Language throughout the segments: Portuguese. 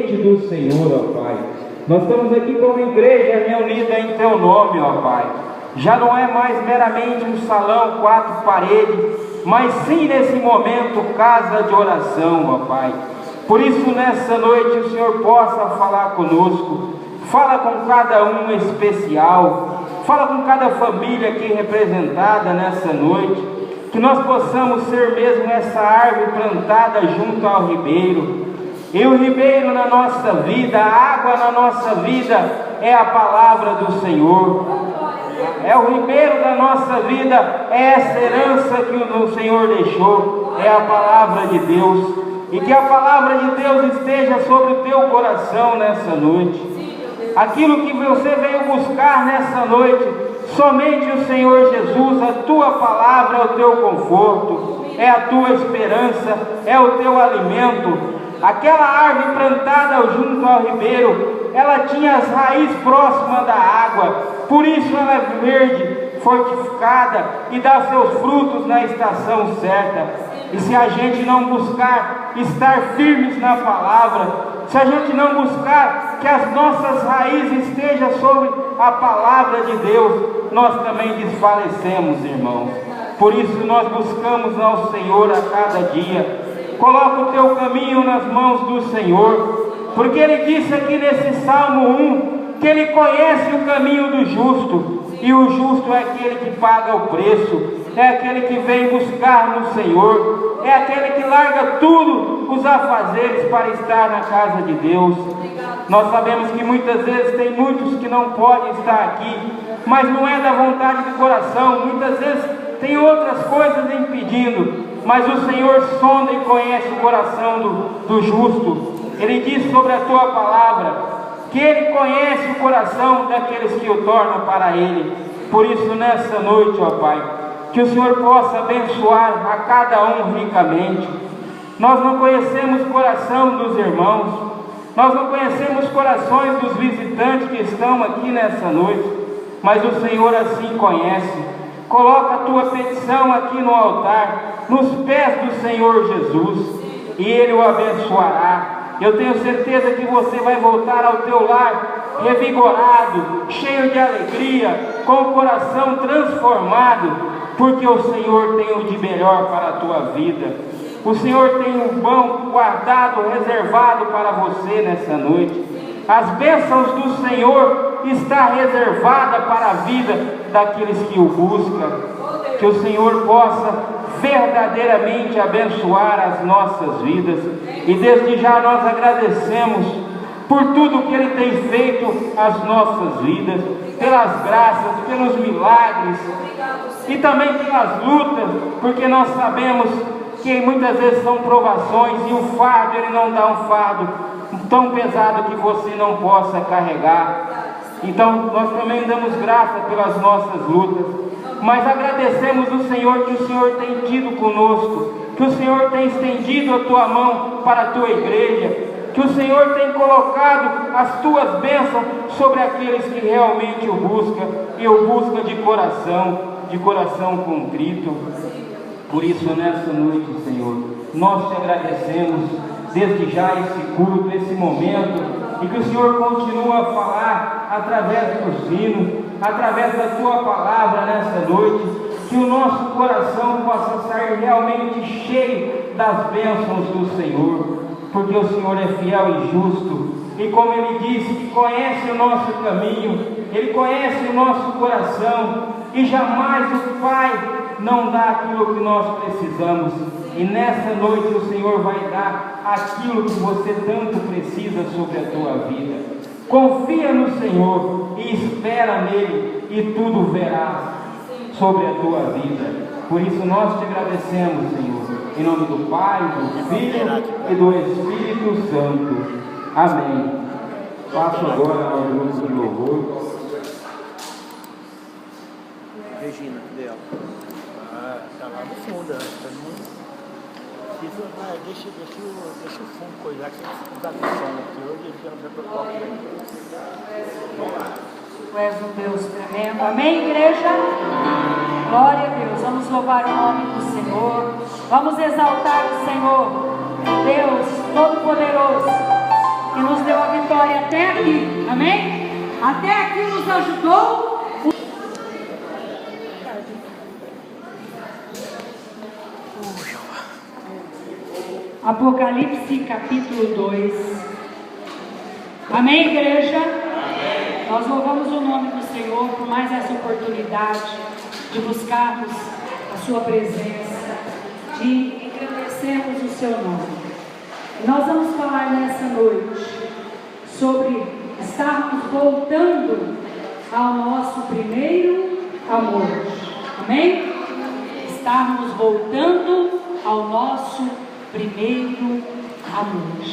do Senhor, ó Pai. Nós estamos aqui como igreja reunida em Teu nome, ó Pai. Já não é mais meramente um salão, 4 paredes, mas sim nesse momento casa de oração, ó Pai. Por isso nessa noite o Senhor possa falar conosco, fala com cada um especial, fala com cada família aqui representada nessa noite, que nós possamos ser mesmo essa árvore plantada junto ao ribeiro. E o ribeiro na nossa vida, a água na nossa vida é a palavra do Senhor. É o ribeiro da nossa vida, é essa herança que o Senhor deixou, é a palavra de Deus. E que a palavra de Deus esteja sobre o teu coração nessa noite. Aquilo que você veio buscar nessa noite, somente o Senhor Jesus, a tua palavra é o teu conforto, é a tua esperança, é o teu alimento. Aquela árvore plantada junto ao ribeiro, ela tinha as raízes próximas da água, por isso ela é verde, fortificada e dá seus frutos na estação certa. E se a gente não buscar estar firmes na palavra, se a gente não buscar que as nossas raízes estejam sobre a palavra de Deus, nós também desfalecemos, irmãos. Por isso nós buscamos ao Senhor a cada dia. Coloca o teu caminho nas mãos do Senhor, porque Ele disse aqui nesse Salmo 1, que Ele conhece o caminho do justo, e o justo é aquele que paga o preço, é aquele que vem buscar no Senhor, é aquele que larga tudo os afazeres para estar na casa de Deus. Nós sabemos que muitas vezes tem muitos que não podem estar aqui, mas não é da vontade do coração, muitas vezes tem outras coisas impedindo, mas o Senhor sonda e conhece o coração do justo. Ele diz sobre a tua palavra, que Ele conhece o coração daqueles que o tornam para Ele. Por isso nessa noite, ó Pai, que o Senhor possa abençoar a cada um ricamente. Nós não conhecemos o coração dos irmãos, nós não conhecemos os corações dos visitantes que estão aqui nessa noite, mas o Senhor assim conhece. Coloca a tua petição aqui no altar, nos pés do Senhor Jesus, e Ele o abençoará. Eu tenho certeza que você vai voltar ao teu lar revigorado, cheio de alegria, com o coração transformado, porque o Senhor tem o de melhor para a tua vida. O Senhor tem um pão guardado, reservado para você nessa noite. As bênçãos do Senhor está reservada para a vida daqueles que o buscam. Que o Senhor possa verdadeiramente abençoar as nossas vidas. E desde já nós agradecemos por tudo que Ele tem feito às nossas vidas, pelas graças, pelos milagres e também pelas lutas, porque nós sabemos que muitas vezes são provações e o fardo, Ele não dá um fardo tão pesado que você não possa carregar. Então nós também damos graça pelas nossas lutas, mas agradecemos o Senhor que o Senhor tem tido conosco, que o Senhor tem estendido a tua mão para a tua igreja, que o Senhor tem colocado as tuas bênçãos sobre aqueles que realmente o buscam, e o buscam de coração contrito. Por isso nessa noite, Senhor, nós te agradecemos desde já esse culto, esse momento, e que o Senhor continue a falar através do sino, através da tua palavra nessa noite, que o nosso coração possa sair realmente cheio das bênçãos do Senhor, porque o Senhor é fiel e justo, e como Ele disse, que conhece o nosso caminho, Ele conhece o nosso coração, e jamais o Pai não dá aquilo que nós precisamos. E nessa noite o Senhor vai dar aquilo que você tanto precisa sobre a tua vida. Confia no Senhor e espera nele, e tudo verás sobre a tua vida. Por isso nós te agradecemos, Senhor, em nome do Pai, do Filho e do Espírito Santo. Amém. Passo agora ao grupo de louvor. Regina, cadê ela? Tá lá no fundo, deixa o fundo coisar, que você dá som aqui hoje, ele já vai pro palco. Tu és um Deus tremendo. Amém, igreja? Glória a Deus. Vamos louvar o nome do Senhor. Vamos exaltar o Senhor, Deus Todo-Poderoso, que nos até aqui, amém? Até aqui nos ajudou. Apocalipse capítulo 2. Amém, igreja? Amém. Nós louvamos o nome do Senhor por mais essa oportunidade de buscarmos a sua presença, de engrandecermos o seu nome. Nós vamos falar nessa noite sobre estarmos voltando ao nosso primeiro amor. Amém? Estarmos voltando ao nosso primeiro amor.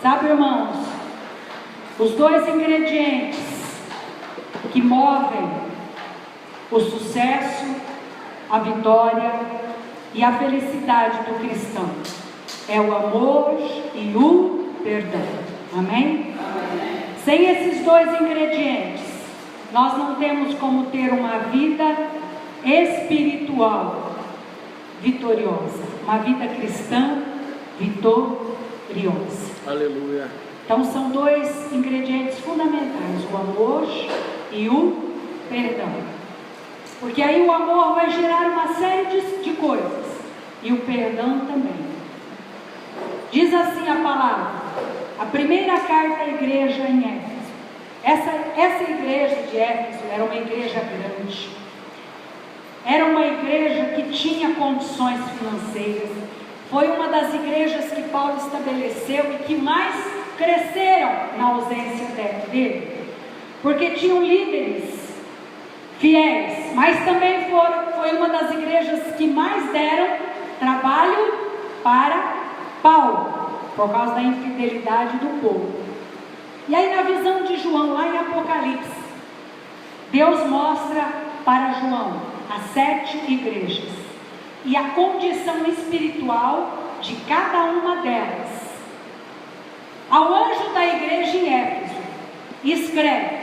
Sabe, irmãos, os dois ingredientes que movem o sucesso, a vitória e a felicidade do cristão é o amor e o perdão. Amém? Amém. Sem esses dois ingredientes, nós não temos como ter uma vida espiritual vitoriosa, uma vida cristã vitoriosa. Aleluia. Então são dois ingredientes fundamentais, o amor e o perdão. Porque aí o amor vai gerar uma série de coisas, e o perdão também. Diz assim a palavra, a primeira carta à igreja em Éfeso. Essa igreja de Éfeso era uma igreja grande. Era uma igreja que tinha condições financeiras. Foi uma das igrejas que Paulo estabeleceu e que mais cresceram na ausência dele. Porque tinham líderes fiéis, mas também foi uma das igrejas que mais deram trabalho para Paulo, por causa da infidelidade do povo. E aí na visão de João, lá em Apocalipse, Deus mostra para João as 7 igrejas e a condição espiritual de cada uma delas. Ao anjo da igreja em Éfeso, escreve: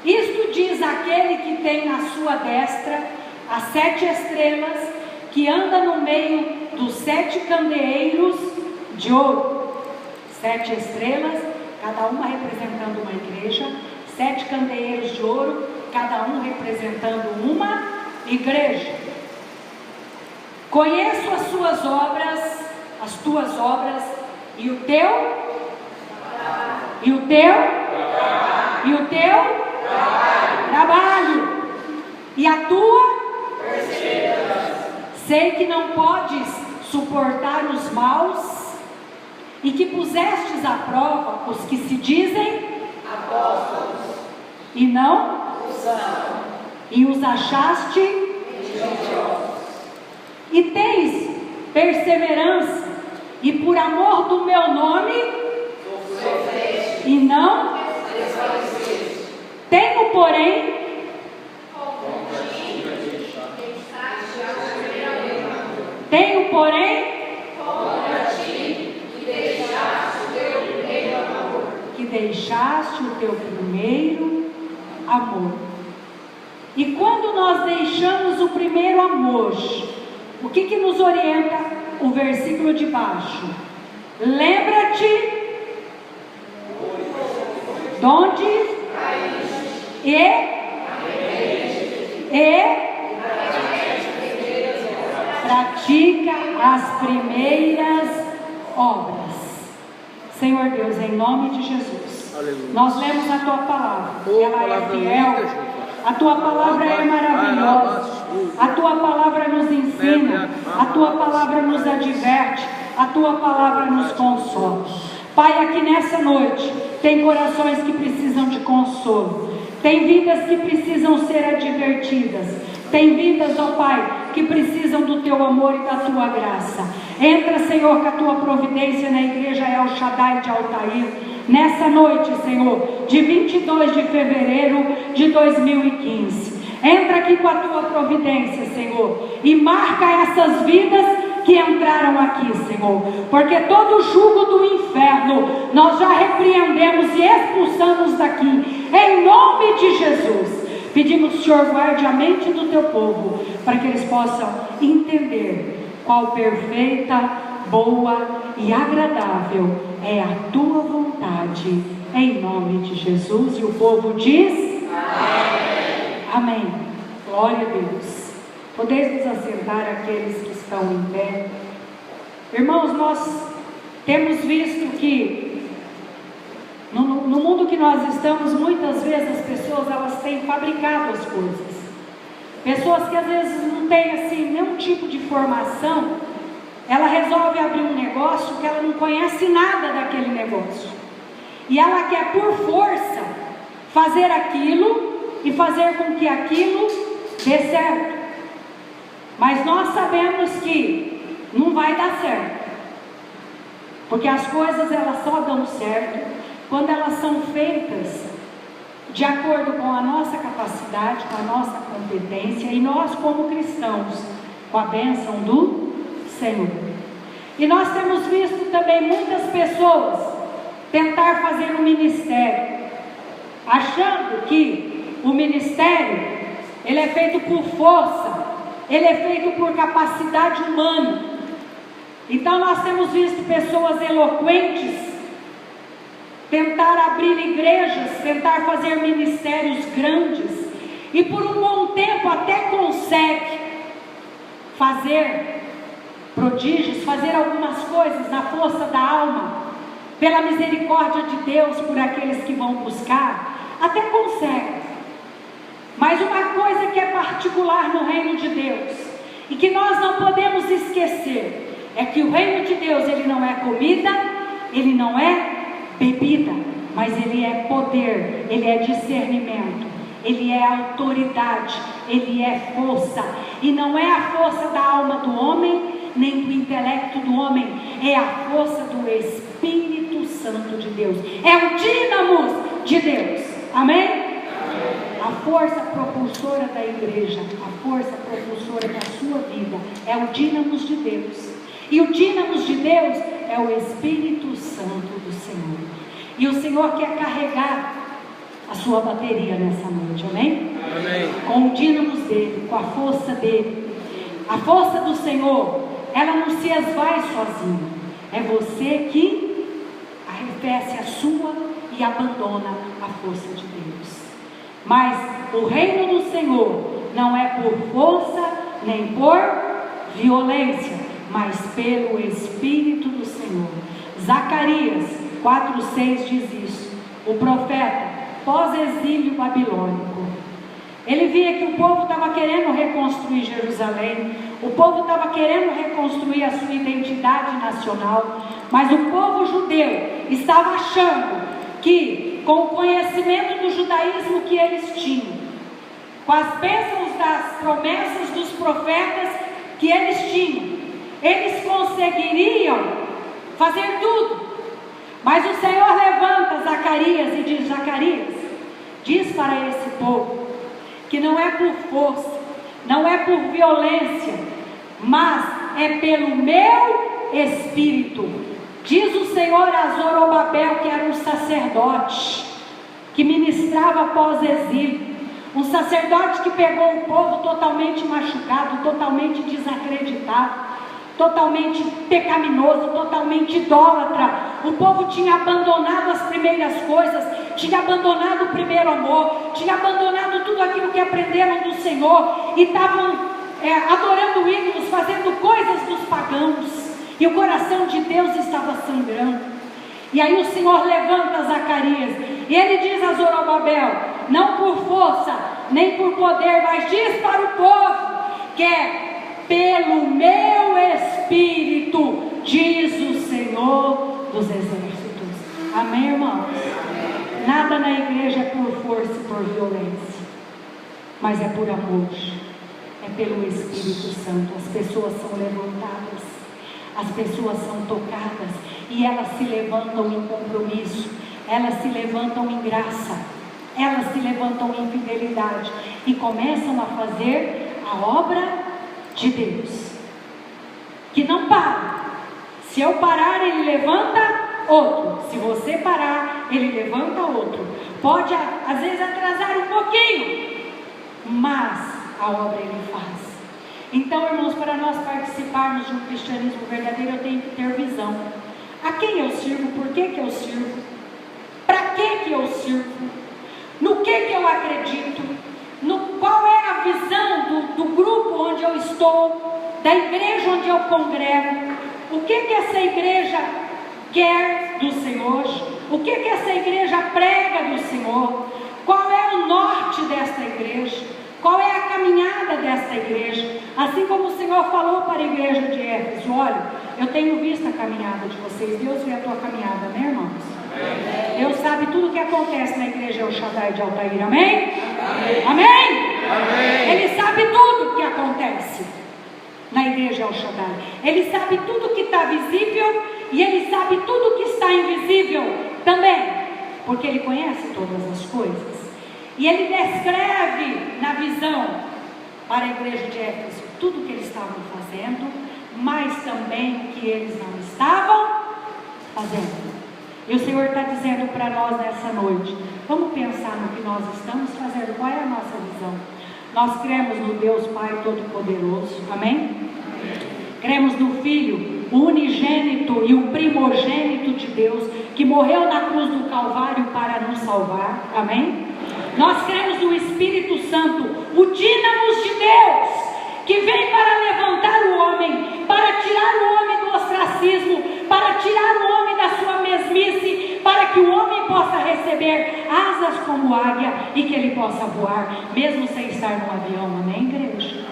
isto diz aquele que tem na sua destra as 7 estrelas, que anda no meio dos 7 candeeiros de ouro. 7 estrelas, cada uma representando uma igreja, 7 candeeiros de ouro, cada um representando uma igreja. Conheço as suas obras, as tuas obras, e o teu trabalho, e a tua sei que não podes suportar os maus, e que pusestes à prova os que se dizem apóstolos e não são, e os achaste mentirosos, e tens perseverança, e por amor do meu nome sofreste, e não desfaleceste. Tenho, porém, contra ti que deixaste o teu primeiro amor. Que deixaste o teu primeiro amor. E quando nós deixamos o primeiro amor, o que nos orienta o versículo de baixo? Lembra-te de onde pratica as primeiras obras. Senhor Deus, em nome de Jesus, aleluia, nós lemos a tua palavra, ela é fiel, a tua palavra é maravilhosa, a tua palavra nos ensina, a tua palavra nos adverte, a tua palavra nos consola. Pai, aqui nessa noite tem corações que precisam de consolo, tem vidas que precisam ser advertidas, tem vidas, ó Pai, que precisam do teu amor e da tua graça. Entra, Senhor, com a tua providência na igreja El Shaddai de Altair, nessa noite, Senhor, de 22 de fevereiro de 2015. Entra aqui com a tua providência, Senhor, e marca essas vidas que entraram aqui, Senhor, porque todo jugo do inferno nós já repreendemos e expulsamos daqui, em nome de Jesus. Pedimos, Senhor, guarde a mente do teu povo, para que eles possam entender qual perfeita, boa e agradável é a tua vontade, em nome de Jesus. E o povo diz: amém. Amém. Glória a Deus. Podeis nos assentar, aqueles que estão em pé. Irmãos, nós temos visto que no mundo que nós estamos, muitas vezes as pessoas, elas têm fabricado as coisas. Pessoas que às vezes não têm assim nenhum tipo de formação, ela resolve abrir um negócio que ela não conhece nada daquele negócio, e ela quer por força fazer aquilo e fazer com que aquilo dê certo. Mas nós sabemos que não vai dar certo, porque as coisas elas só dão certo quando elas são feitas de acordo com a nossa capacidade, com a nossa competência, e nós como cristãos, com a bênção do Senhor. E nós temos visto também muitas pessoas tentar fazer um ministério, achando que o ministério, ele é feito por força, ele é feito por capacidade humana. Então nós temos visto pessoas eloquentes tentar abrir igrejas, tentar fazer ministérios grandes, e por um bom tempo até consegue fazer prodígios, fazer algumas coisas na força da alma, pela misericórdia de Deus por aqueles que vão buscar, até consegue. Mas uma coisa que é particular no reino de Deus, e que nós não podemos esquecer, é que o reino de Deus, ele não é comida, ele não é bebida, mas ele é poder, ele é discernimento, ele é autoridade, ele é força. E não é a força da alma do homem, nem do intelecto do homem, é a força do Espírito Santo de Deus, é o dínamo de Deus. Amém? A força propulsora da igreja, a força propulsora da sua vida, é o dínamo de Deus. E o dínamo de Deus é o Espírito Santo do Senhor. E o Senhor quer carregar a sua bateria nessa noite, amém? Amém. Com o dínamo dele, com a força dele. A força do Senhor, ela não se esvai sozinha. É você que arrefece a sua e abandona a força de Deus. Mas o reino do Senhor não é por força, nem por violência, mas pelo Espírito do Senhor. Zacarias 4:6 diz isso. O profeta, pós-exílio babilônico, ele via que o povo estava querendo reconstruir Jerusalém, o povo estava querendo reconstruir a sua identidade nacional, mas o povo judeu estava achando que, com o conhecimento do judaísmo que eles tinham, com as bênçãos das promessas dos profetas que eles tinham, eles conseguiriam fazer tudo. Mas o Senhor levanta Zacarias e diz: Zacarias, diz para esse povo que não é por força, não é por violência, mas é pelo meu Espírito. Diz o Senhor a Zorobabel, que era um sacerdote que ministrava após exílio, um sacerdote que pegou o povo totalmente machucado, totalmente desacreditado, totalmente pecaminoso, totalmente idólatra. O povo tinha abandonado as primeiras coisas, tinha abandonado o primeiro amor, tinha abandonado tudo aquilo que aprenderam do Senhor, e estavam adorando ídolos, fazendo coisas dos pagãos, e o coração de Deus estava sangrando. E aí o Senhor levanta Zacarias, e ele diz a Zorobabel: não por força, nem por poder, mas diz para o povo que é pelo meu Espírito, diz o Senhor dos Exércitos. Amém, irmãos? Nada na igreja é por força e por violência, mas é por amor, é pelo Espírito Santo. As pessoas são levantadas, as pessoas são tocadas, e elas se levantam em compromisso, elas se levantam em graça, elas se levantam em fidelidade, e começam a fazer a obra de Deus, que não para. Se eu parar, ele levanta outro. Se você parar, ele levanta outro. Pode às vezes atrasar um pouquinho, mas a obra ele faz. Então, irmãos, para nós participarmos de um cristianismo verdadeiro, eu tenho que ter visão. A quem eu sirvo? Por que eu sirvo? Para que eu sirvo? No que eu acredito? Qual é a visão do grupo onde eu estou, da igreja onde eu congrego? O que essa igreja quer do Senhor? O que essa igreja prega do Senhor? Qual é o norte desta igreja? Qual é a caminhada desta igreja? Assim como o Senhor falou para a igreja de Éfeso: olha, eu tenho visto a caminhada de vocês. Deus vê a tua caminhada, né, irmãos? Amém. Deus sabe tudo o que acontece na igreja El Shaddai de Altair, amém? Amém? Amém? Amém. Ele sabe tudo o que acontece na igreja El Shaddai. Ele sabe tudo o que está visível e ele sabe tudo o que está invisível também, porque ele conhece todas as coisas. E ele descreve na visão para a igreja de Éfeso tudo o que eles estavam fazendo, mas também o que eles não estavam fazendo. E o Senhor está dizendo para nós nessa noite: vamos pensar no que nós estamos fazendo. Qual é a nossa visão? Nós cremos no Deus Pai Todo-Poderoso, amém? Cremos no Filho, o unigênito e o primogênito de Deus, que morreu na cruz do Calvário para nos salvar, amém? Nós cremos no Espírito Santo, o dínamos de Deus, que vem para levantar o homem, para tirar o homem do ostracismo, para tirar o homem da sua mesmice, para que o homem possa receber asas como águia e que ele possa voar, mesmo sem estar no avião, amém, igreja?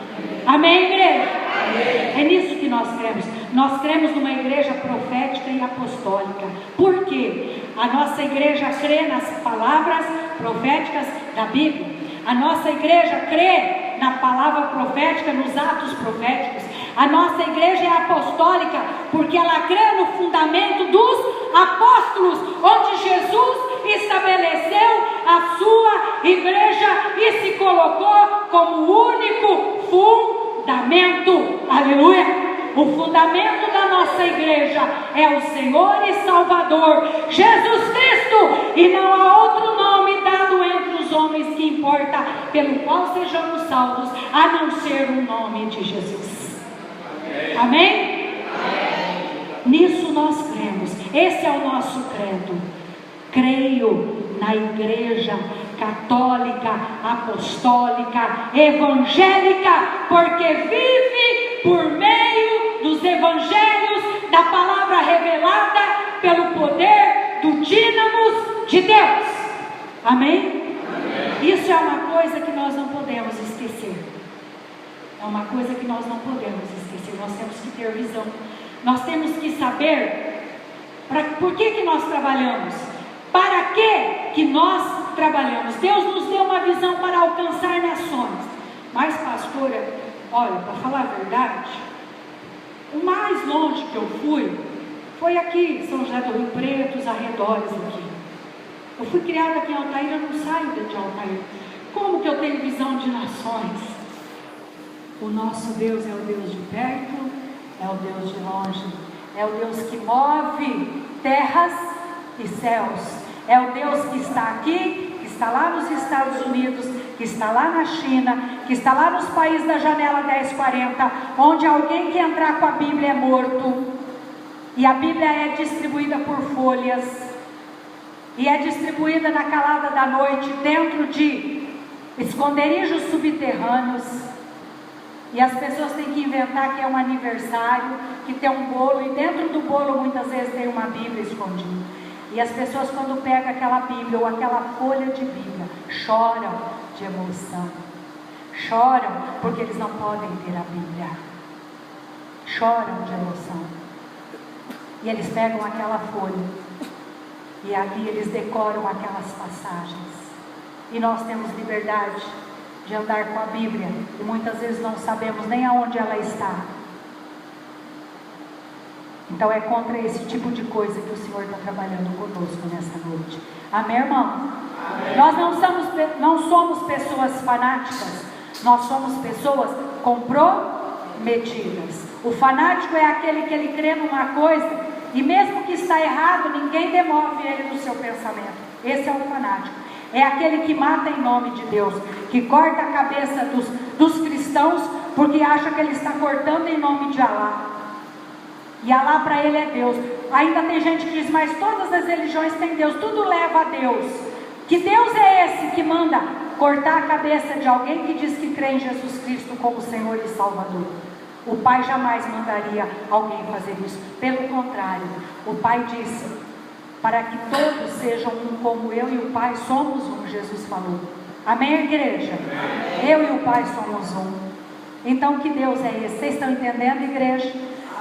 Amém, igreja? Amém. É nisso que nós cremos. Nós cremos numa igreja profética e apostólica. Por quê? A nossa igreja crê nas palavras proféticas da Bíblia. A nossa igreja crê na palavra profética, nos atos proféticos. A nossa igreja é apostólica porque ela crê no fundamento dos apóstolos, onde Jesus estabeleceu a sua igreja e se colocou como único fundamento. Aleluia! O fundamento da nossa igreja é o Senhor e Salvador Jesus Cristo, e não há outro nome dado entre os homens que importa pelo qual sejamos salvos, a não ser o nome de Jesus. Amém? Nisso nós cremos. Esse é o nosso credo. Creio na igreja católica, apostólica, evangélica, porque vive por meio dos evangelhos, da palavra revelada pelo poder do dínamos de Deus. Amém? Amém? Isso é uma coisa que nós não podemos esquecer. É uma coisa que nós não podemos esquecer. Nós temos que ter visão. Nós temos que saber por que nós trabalhamos. Para que nós trabalhamos? Deus nos deu uma visão para alcançar nações. Mas, pastora, olha, para falar a verdade, o mais longe que eu fui foi aqui, São José do Rio Preto, os arredores aqui. Eu fui criada aqui em Altair, eu não saio de Altair. Como que eu tenho visão de nações? O nosso Deus é o Deus de perto, é o Deus de longe, é o Deus que move terras e céus. É o Deus que está aqui, que está lá nos Estados Unidos, que está lá na China, que está lá nos países da janela 1040, onde alguém que entrar com a Bíblia é morto, e a Bíblia é distribuída por folhas, e é distribuída na calada da noite, dentro de esconderijos subterrâneos, e as pessoas têm que inventar que é um aniversário, que tem um bolo, e dentro do bolo muitas vezes tem uma Bíblia escondida. E as pessoas, quando pegam aquela Bíblia ou aquela folha de Bíblia, choram de emoção. Choram porque eles não podem ter a Bíblia. Choram de emoção. E eles pegam aquela folha e ali eles decoram aquelas passagens. E nós temos liberdade de andar com a Bíblia e muitas vezes não sabemos nem aonde ela está. Então é contra esse tipo de coisa que o Senhor está trabalhando conosco nessa noite. Amém, irmão? Amém. Nós não somos pessoas fanáticas, nós somos pessoas comprometidas. O fanático é aquele que ele crê numa coisa e mesmo que está errado, ninguém demove ele do seu pensamento. Esse é o fanático. É aquele que mata em nome de Deus, que corta a cabeça dos cristãos porque acha que ele está cortando em nome de Alá. E Alá para ele é Deus. Ainda tem gente que diz, mas todas as religiões têm Deus, tudo leva a Deus. Que Deus é esse que manda cortar a cabeça de alguém que diz que crê em Jesus Cristo como Senhor e Salvador? O Pai jamais mandaria alguém fazer isso. Pelo contrário, o Pai disse, para que todos sejam um como eu e o Pai somos um, Jesus falou. Amém, igreja? Amém. Eu e o Pai somos um. Então, que Deus é esse? Vocês estão entendendo, igreja?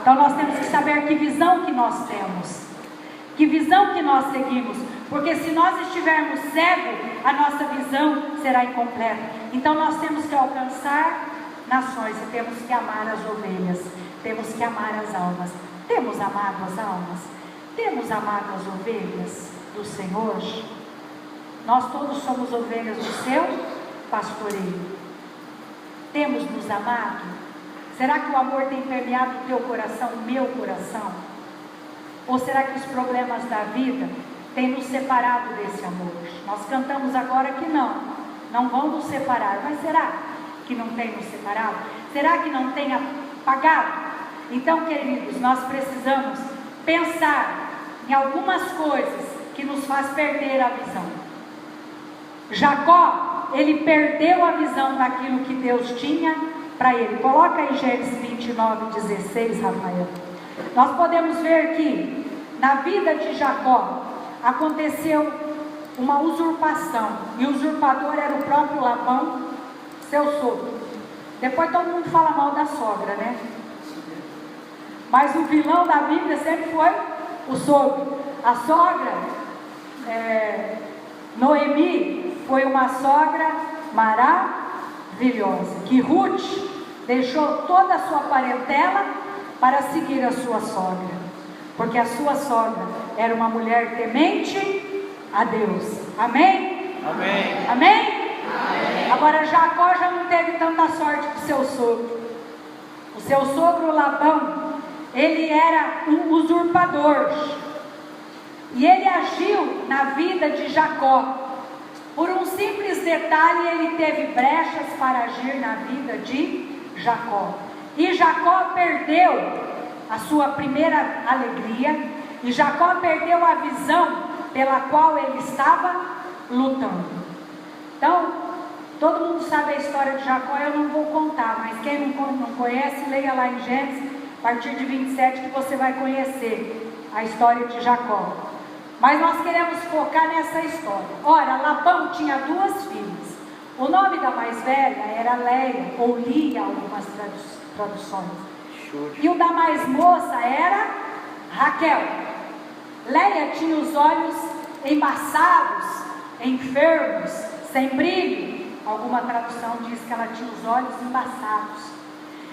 Então, nós temos que saber que visão que nós temos. Que visão que nós seguimos. Porque se nós estivermos cegos, a nossa visão será incompleta. Então, nós temos que alcançar nações e temos que amar as ovelhas. Temos que amar as almas. Temos amado as almas? Temos amado as ovelhas do Senhor? Nós todos somos ovelhas do seu pastoreio. Temos nos amado? Será que o amor tem permeado o teu coração, o meu coração? Ou será que os problemas da vida têm nos separado desse amor? Nós cantamos agora que não vão nos separar. Mas será que não tem nos separado? Será que não tem apagado? Então, queridos, nós precisamos pensar em algumas coisas que nos faz perder a visão. Jacó, ele perdeu a visão daquilo que Deus tinha para ele. Coloca aí Gênesis 29:16, Rafael. Nós podemos ver que na vida de Jacó aconteceu uma usurpação, e o usurpador era o próprio Labão, seu sogro. Depois todo mundo fala mal da sogra, né? Mas o vilão da Bíblia sempre foi o sogro. A sogra, Noemi, foi uma sogra maravilhosa, que Ruth deixou toda a sua parentela para seguir a sua sogra, porque a sua sogra era uma mulher temente a Deus. Amém? Amém. Amém? Amém. Agora Jacó já não teve tanta sorte que o seu sogro. O seu sogro Labão, ele era um usurpador, e ele agiu na vida de Jacó. Por um simples detalhe, ele teve brechas para agir na vida de Jacó. E Jacó perdeu a sua primeira alegria, e Jacó perdeu a visão pela qual ele estava lutando. Então, todo mundo sabe a história de Jacó, eu não vou contar, mas quem não conhece, leia lá em Gênesis, a partir de 27, que você vai conhecer a história de Jacó. Mas nós queremos focar nessa história. Ora, Labão tinha duas filhas. O nome da mais velha era Leia, ou Lia, algumas traduções. E o da mais moça era Raquel. Leia tinha os olhos embaçados, enfermos, sem brilho. Alguma tradução diz que ela tinha os olhos embaçados.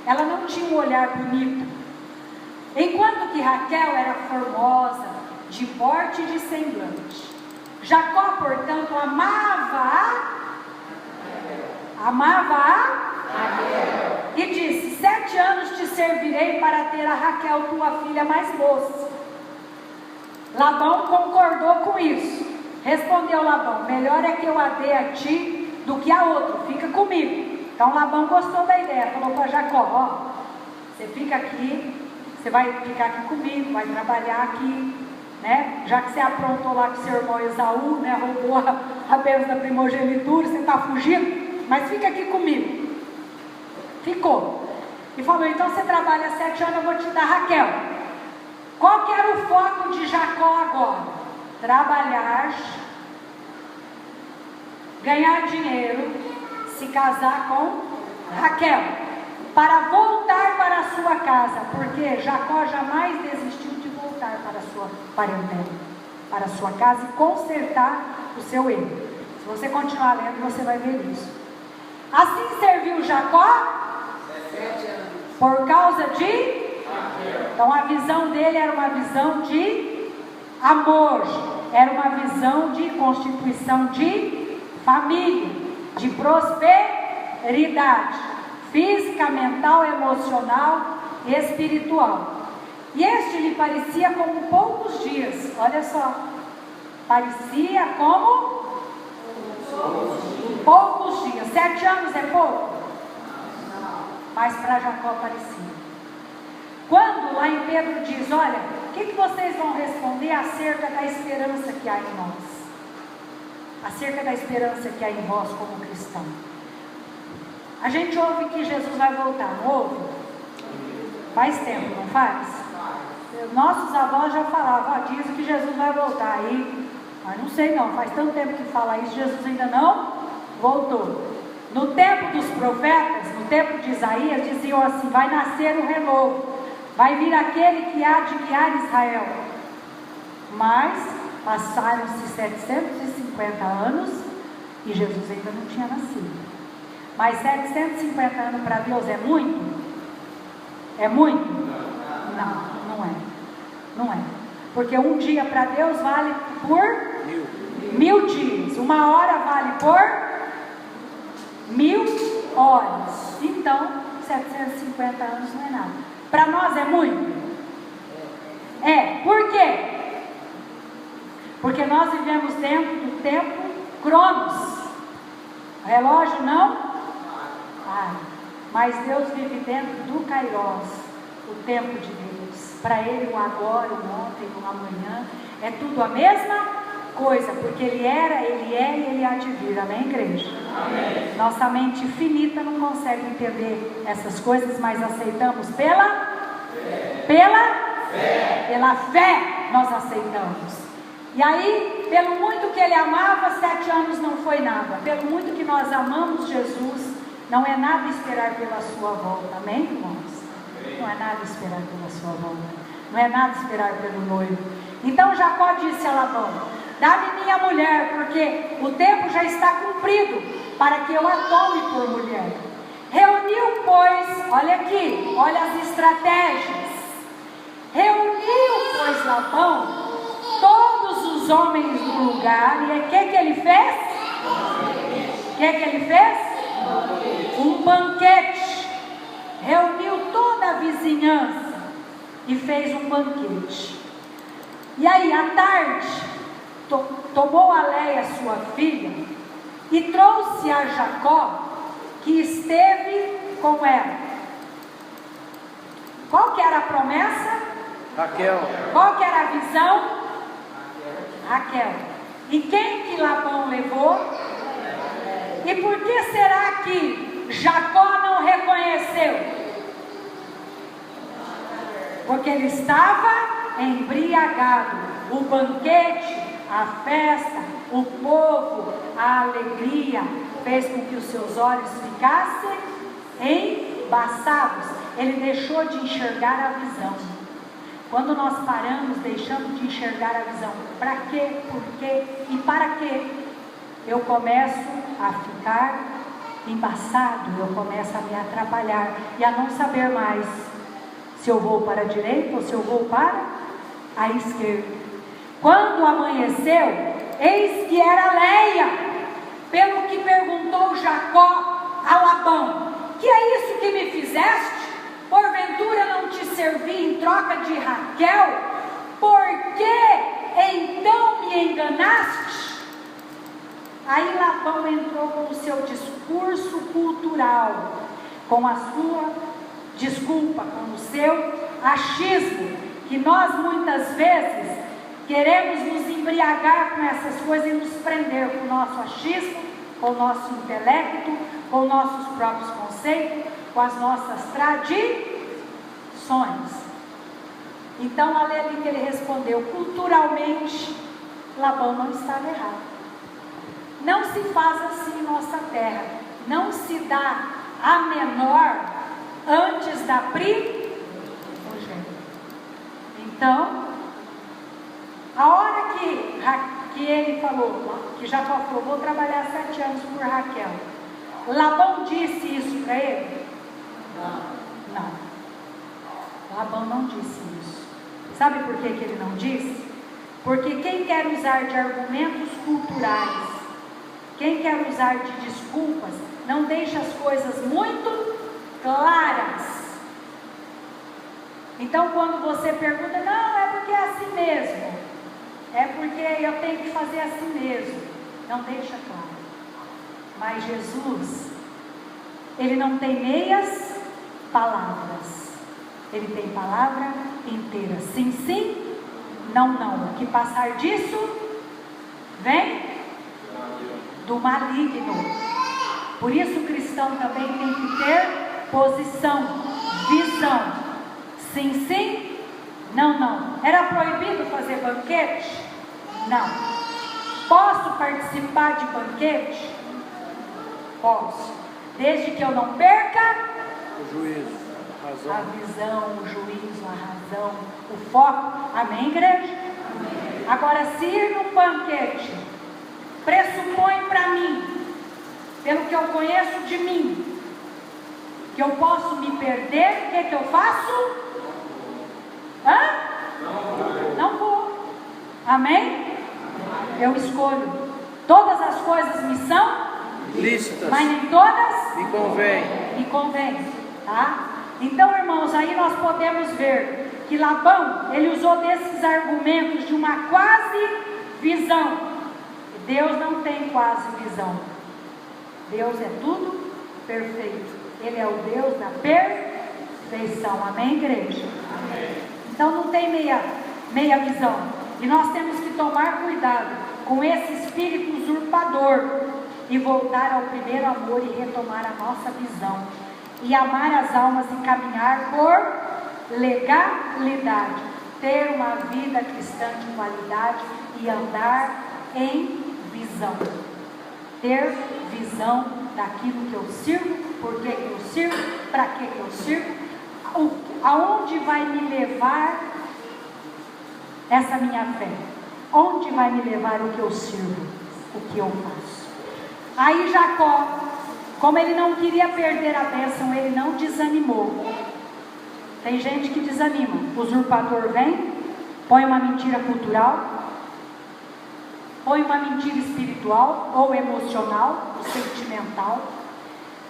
Ela não tinha um olhar bonito. Enquanto que Raquel era formosa, de porte e de semblante. Jacó, portanto, amava e disse: 7 anos te servirei para ter a Raquel, tua filha mais moça. Labão concordou com isso. Respondeu Labão: melhor é que eu a dê a ti do que a outro, fica comigo. Então Labão gostou da ideia, falou para Jacó: ó, você fica aqui, você vai ficar aqui comigo, vai trabalhar aqui, né? Já que você aprontou lá com seu irmão Esaú, né? Roubou a bênção da primogenitura, você está fugindo, mas fica aqui comigo. Ficou. E falou: então você trabalha 7 anos, eu vou te dar Raquel. Qual que era o foco de Jacó agora? Trabalhar, ganhar dinheiro, se casar com Raquel, para voltar para a sua casa, porque Jacó jamais desistiu de voltar para a sua parentela, para a sua casa e consertar o seu erro. Se você continuar lendo, você vai ver isso. Assim serviu Jacó 7 anos. Por causa de Raquel. Então a visão dele era uma visão de amor, era uma visão de constituição de família, de prosperidade física, mental, emocional e espiritual. E este lhe parecia como poucos dias. Olha só, parecia como poucos dias. 7 anos é pouco? Mas para Jacó parecia. Quando lá em Pedro diz, olha, o que vocês vão responder acerca da esperança que há em nós? Acerca da esperança que há em vós como cristão. A gente ouve que Jesus vai voltar, não ouve? Faz tempo, não faz? Nossos avós já falavam, dizem que Jesus vai voltar aí, mas não sei não, faz tanto tempo que fala isso, Jesus ainda não voltou. No tempo dos profetas, no tempo de Isaías, diziam assim, vai nascer um renovo, vai vir aquele que há de guiar Israel. Mas passaram-se 750 anos e Jesus ainda não tinha nascido. Mas 750 anos para Deus é muito? É muito? Não, não é. Não é. Porque um dia para Deus vale por 1000 dias. Uma hora vale por 1000 horas. Então, 750 anos não é nada. Para nós é muito? É. Por quê? Porque nós vivemos dentro do tempo Cronos. O relógio não? Mas Deus vive dentro do Kairos, o tempo de Deus. Para Ele o agora, o ontem, o amanhã, é tudo a mesma coisa, porque Ele era, Ele é e Ele há de vir. Amém, igreja? Amém. Nossa mente finita não consegue entender essas coisas, mas aceitamos pela fé nós aceitamos. E aí, pelo muito que Ele amava, 7 anos não foi nada. Pelo muito que nós amamos Jesus, não é nada esperar pela sua volta. Amém, irmãos? Não é nada esperar pela sua volta. Não é nada esperar pelo noivo. Então Jacó disse a Labão, dá-me minha mulher, porque o tempo já está cumprido, para que eu a tome por mulher. Reuniu, pois, olha aqui, olha as estratégias. Reuniu, pois, Labão todos os homens do lugar. E o que ele fez? O que ele fez? Um banquete. Reuniu toda a vizinhança e fez um banquete. E aí, à tarde, tomou a Léia, sua filha, e trouxe a Jacó, que esteve com ela. Qual que era a promessa? Raquel. Qual que era a visão? Raquel. E quem que Labão levou? E por que será que Jacó não reconheceu? Porque ele estava embriagado. O banquete, a festa, o povo, a alegria fez com que os seus olhos ficassem embaçados. Ele deixou de enxergar a visão. Quando nós paramos, deixamos de enxergar a visão. Para quê? Por quê? E para quê? Eu começo a ficar embaçado, eu começo a me atrapalhar e a não saber mais se eu vou para a direita ou se eu vou para a esquerda. Quando amanheceu, eis que era Léia, pelo que perguntou Jacó a Labão, que é isso que me fizeste? Porventura não te servi em troca de Raquel? Por que então me enganaste? Aí Labão entrou com o seu discurso cultural, com a sua desculpa, com o seu achismo, que nós muitas vezes queremos nos embriagar com essas coisas e nos prender com o nosso achismo, com o nosso intelecto, com nossos próprios conceitos, com as nossas tradições. Então, ali que ele respondeu, culturalmente, Labão não estava errado. Não se faz assim em nossa terra. Não se dá a menor antes da primogênita. Então, a hora que ele falou, que Jacó falou, vou trabalhar 7 anos por Raquel, Labão disse isso para ele? Não. Labão não disse isso. Sabe por que ele não disse? Porque quem quer usar de argumentos culturais, quem quer usar de desculpas, não deixa as coisas muito claras. Então, quando você pergunta, não, é porque é assim mesmo, é porque eu tenho que fazer assim mesmo, não deixa claro. Mas Jesus, ele não tem meias palavras. Ele tem palavra inteira. Sim, sim, não, não. O que passar disso vem do maligno. Por isso o cristão também tem que ter posição, visão. Sim, sim, não, não. Era proibido fazer banquete? Não. Posso participar de banquete? Posso. Desde que eu não perca O juízo, a razão. a visão, o juízo, a razão, o foco. Amém, igreja? Amém. Agora, se ir num banquete pressupõe para mim, pelo que eu conheço de mim, que eu posso me perder, o que eu faço? Não vou. Amém? Eu escolho. Todas as coisas me são Lícitas. mas nem todas Me convém. me convém, tá? Então, irmãos, aí nós podemos ver que Labão, ele usou desses argumentos de uma quase visão. Deus não tem quase visão. Deus é tudo perfeito. Ele é o Deus da perfeição. Amém, igreja? Amém. Então não tem meia visão. E nós temos que tomar cuidado com esse espírito usurpador e voltar ao primeiro amor e retomar a nossa visão. E amar as almas e caminhar por legalidade. Ter uma vida cristã de qualidade e andar em visão. Ter visão daquilo que eu sirvo, por que eu sirvo, para que eu sirvo, aonde vai me levar essa minha fé, onde vai me levar o que eu sirvo, o que eu faço. Aí Jacó, como ele não queria perder a bênção, ele não desanimou. Tem gente que desanima. O usurpador vem, põe uma mentira cultural, põe uma mentira espiritual ou emocional, ou sentimental,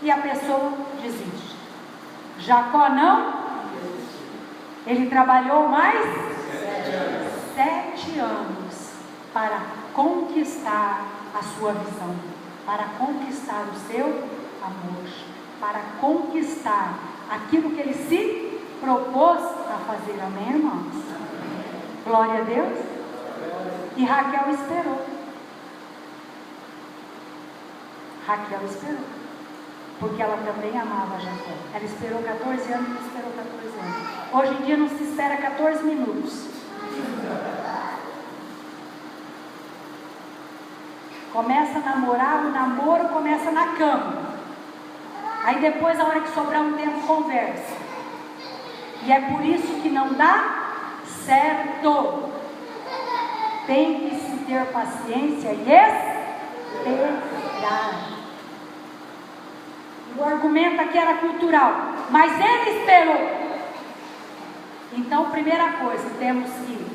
e a pessoa desiste. Jacó não, ele trabalhou mais 7 anos para conquistar a sua visão, para conquistar o seu amor, para conquistar aquilo que ele se propôs a fazer. Amém, irmãos? Glória a Deus. E Raquel esperou. Raquel esperou, porque ela também amava Jacó. Ela esperou 14 anos, não esperou 14 anos. Hoje em dia não se espera 14 minutos. Começa a namorar, o namoro começa na cama. Aí depois, a hora que sobrar um tempo, conversa. E é por isso que não dá certo. Tem que se ter paciência e esperar. O argumento aqui era cultural, mas ele esperou. Então, primeira coisa, temos que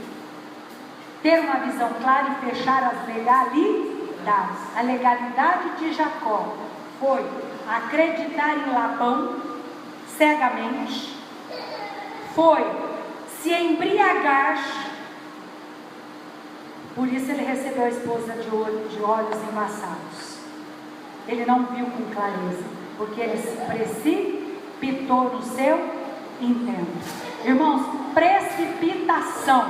ter uma visão clara e fechar as legalidades. A legalidade de Jacó foi acreditar em Labão cegamente, foi se embriagar. Por isso ele recebeu a esposa de olhos embaçados. Ele não viu com clareza, porque ele se precipitou no seu intento. Irmãos, precipitação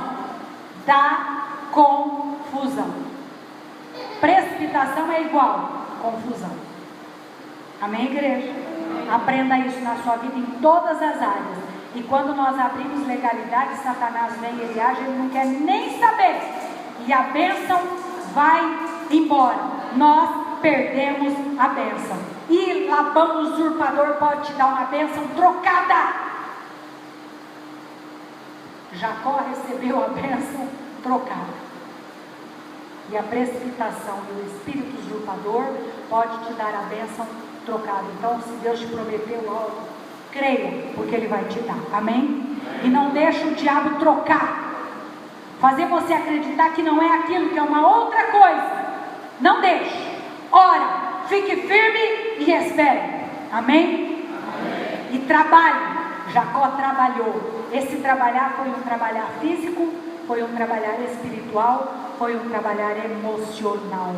dá confusão. Precipitação é igual confusão. Amém, igreja? Aprenda isso na sua vida em todas as áreas. E quando nós abrimos legalidade, Satanás vem, ele age, ele não quer nem saber. E a bênção vai embora. Nós perdemos a bênção. E Labão, usurpador, pode te dar uma bênção trocada. Jacó recebeu a bênção trocada. E a precipitação e o espírito usurpador pode te dar a bênção trocada. Então, se Deus te prometeu algo, creia, porque Ele vai te dar. Amém? E não deixa o diabo trocar, fazer você acreditar que não é aquilo, que é uma outra coisa. Não deixe. Ora, fique firme e espere. Amém? Amém. E trabalhe. Jacó trabalhou. Esse trabalhar foi um trabalhar físico, foi um trabalhar espiritual, foi um trabalhar emocional,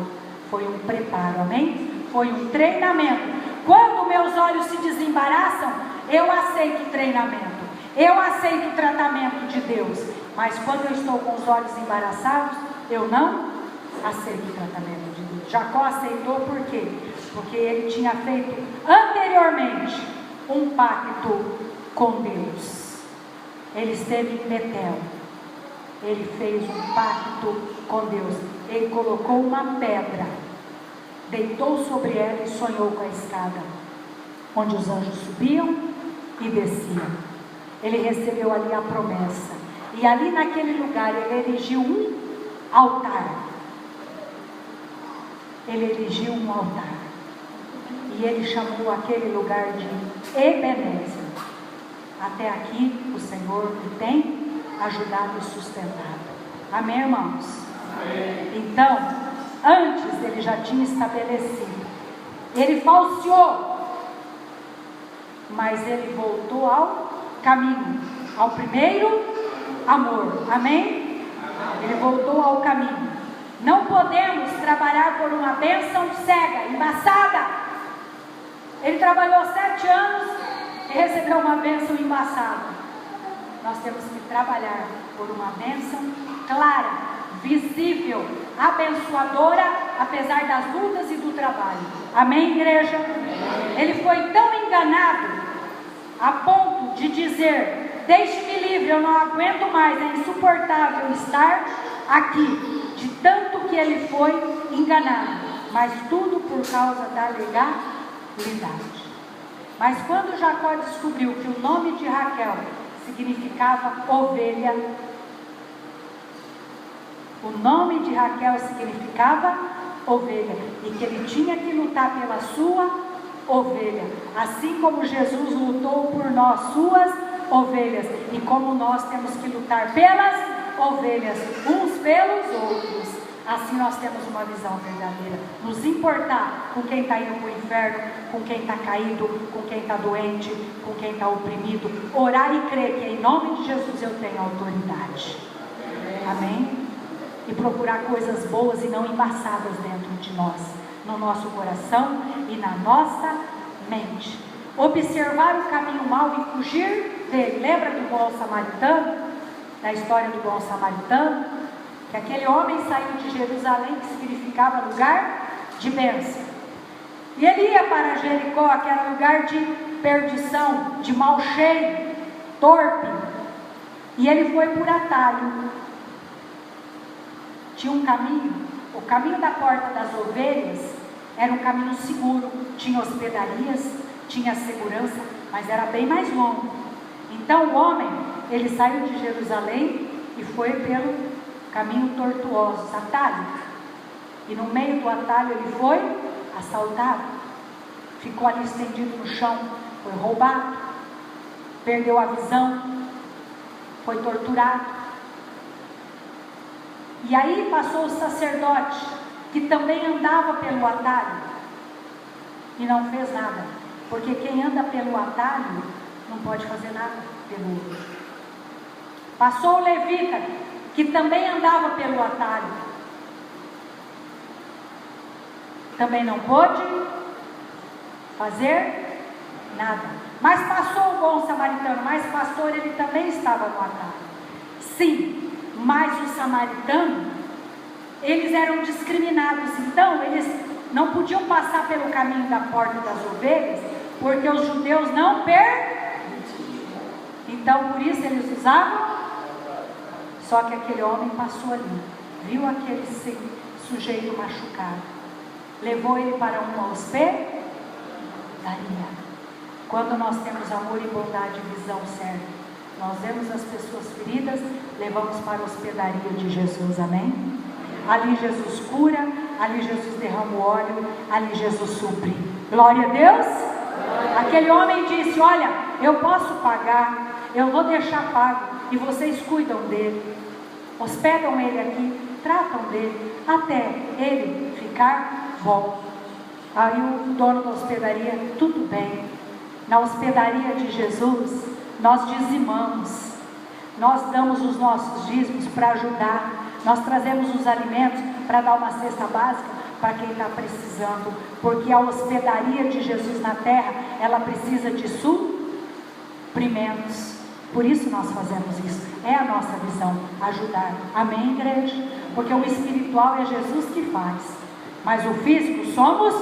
foi um preparo, amém? Foi um treinamento. Quando meus olhos se desembaraçam, eu aceito o treinamento. Eu aceito o tratamento de Deus, mas quando eu estou com os olhos embaraçados, eu não aceito o tratamento de Deus. Jacó aceitou por quê? Porque ele tinha feito anteriormente um pacto com Deus. Ele esteve em Betel, ele fez um pacto com Deus. Ele colocou uma pedra, deitou sobre ela e sonhou com a escada, onde os anjos subiam e desciam. Ele recebeu ali a promessa, e ali naquele lugar ele erigiu um altar. Ele erigiu um altar, e ele chamou aquele lugar de Ebenezer. Até aqui o Senhor me tem ajudado e sustentado. Amém, irmãos? Amém. Então, antes ele já tinha estabelecido, ele falseou, mas ele voltou ao caminho, ao primeiro amor. Amém? Ele voltou ao caminho. Não podemos trabalhar por uma bênção cega, embaçada. Ele trabalhou 7 anos e recebeu uma bênção embaçada. Nós temos que trabalhar por uma bênção clara, visível, abençoadora, apesar das lutas e do trabalho. Amém, igreja? Ele foi tão enganado a ponto de dizer: deixe-me livre, eu não aguento mais, é insuportável estar aqui, de tanto que ele foi enganado, mas tudo por causa da legalidade. Mas quando Jacó descobriu que o nome de Raquel significava ovelha, o nome de Raquel significava ovelha, e que ele tinha que lutar pela sua ovelha, assim como Jesus lutou por nós, suas ovelhas, e como nós temos que lutar pelas ovelhas, uns pelos outros. Assim nós temos uma visão verdadeira. Nos importar com quem está indo para o inferno, com quem está caído, com quem está doente, com quem está oprimido. Orar e crer que em nome de Jesus eu tenho autoridade. Amém? E procurar coisas boas e não embaçadas dentro de nós, no nosso coração e na nossa mente. Observar o caminho mau e fugir dele. Lembra do bom samaritano? Da história do bom samaritano? Que aquele homem saiu de Jerusalém, que significava lugar de bênção, e ele ia para Jericó, que era lugar de perdição, de mau cheiro, torpe, e ele foi por atalho. Tinha um caminho, o caminho da porta das ovelhas era um caminho seguro, tinha hospedarias, tinha segurança, mas era bem mais longo. Então o homem, ele saiu de Jerusalém e foi pelo caminho tortuoso, atalho, e no meio do atalho ele foi assaltado, ficou ali estendido no chão, foi roubado, perdeu a visão, foi torturado. E aí passou o sacerdote, que também andava pelo atalho, e não fez nada, porque quem anda pelo atalho não pode fazer nada pelo outro. Passou o levita, que também andava pelo atalho, também não pôde fazer nada. Mas passou o bom samaritano, mas pastor, ele também estava no atalho. Sim, mas os samaritanos, eles eram discriminados, então eles não podiam passar pelo caminho da porta das ovelhas, porque os judeus não permitiam. Então por isso eles usavam. Só que aquele homem passou ali, viu aquele sujeito machucado, levou ele para uma hospedaria. Quando nós temos amor e bondade e visão certa, nós vemos as pessoas feridas, levamos para a hospedaria de Jesus, amém? Ali Jesus cura, ali Jesus derrama o óleo, ali Jesus supre. Glória a Deus! Aquele homem disse: olha, eu posso pagar, eu vou deixar pago, e vocês cuidam dele, hospedam ele aqui, tratam dele, até ele ficar bom. Aí o dono da hospedaria: tudo bem. Na hospedaria de Jesus, nós dizimamos, nós damos os nossos dízimos para ajudar, nós trazemos os alimentos para dar uma cesta básica para quem está precisando, porque a hospedaria de Jesus na terra, ela precisa de suprimentos. Por isso nós fazemos isso. É a nossa visão, ajudar. Amém, igreja? Porque o espiritual é Jesus que faz, mas o físico somos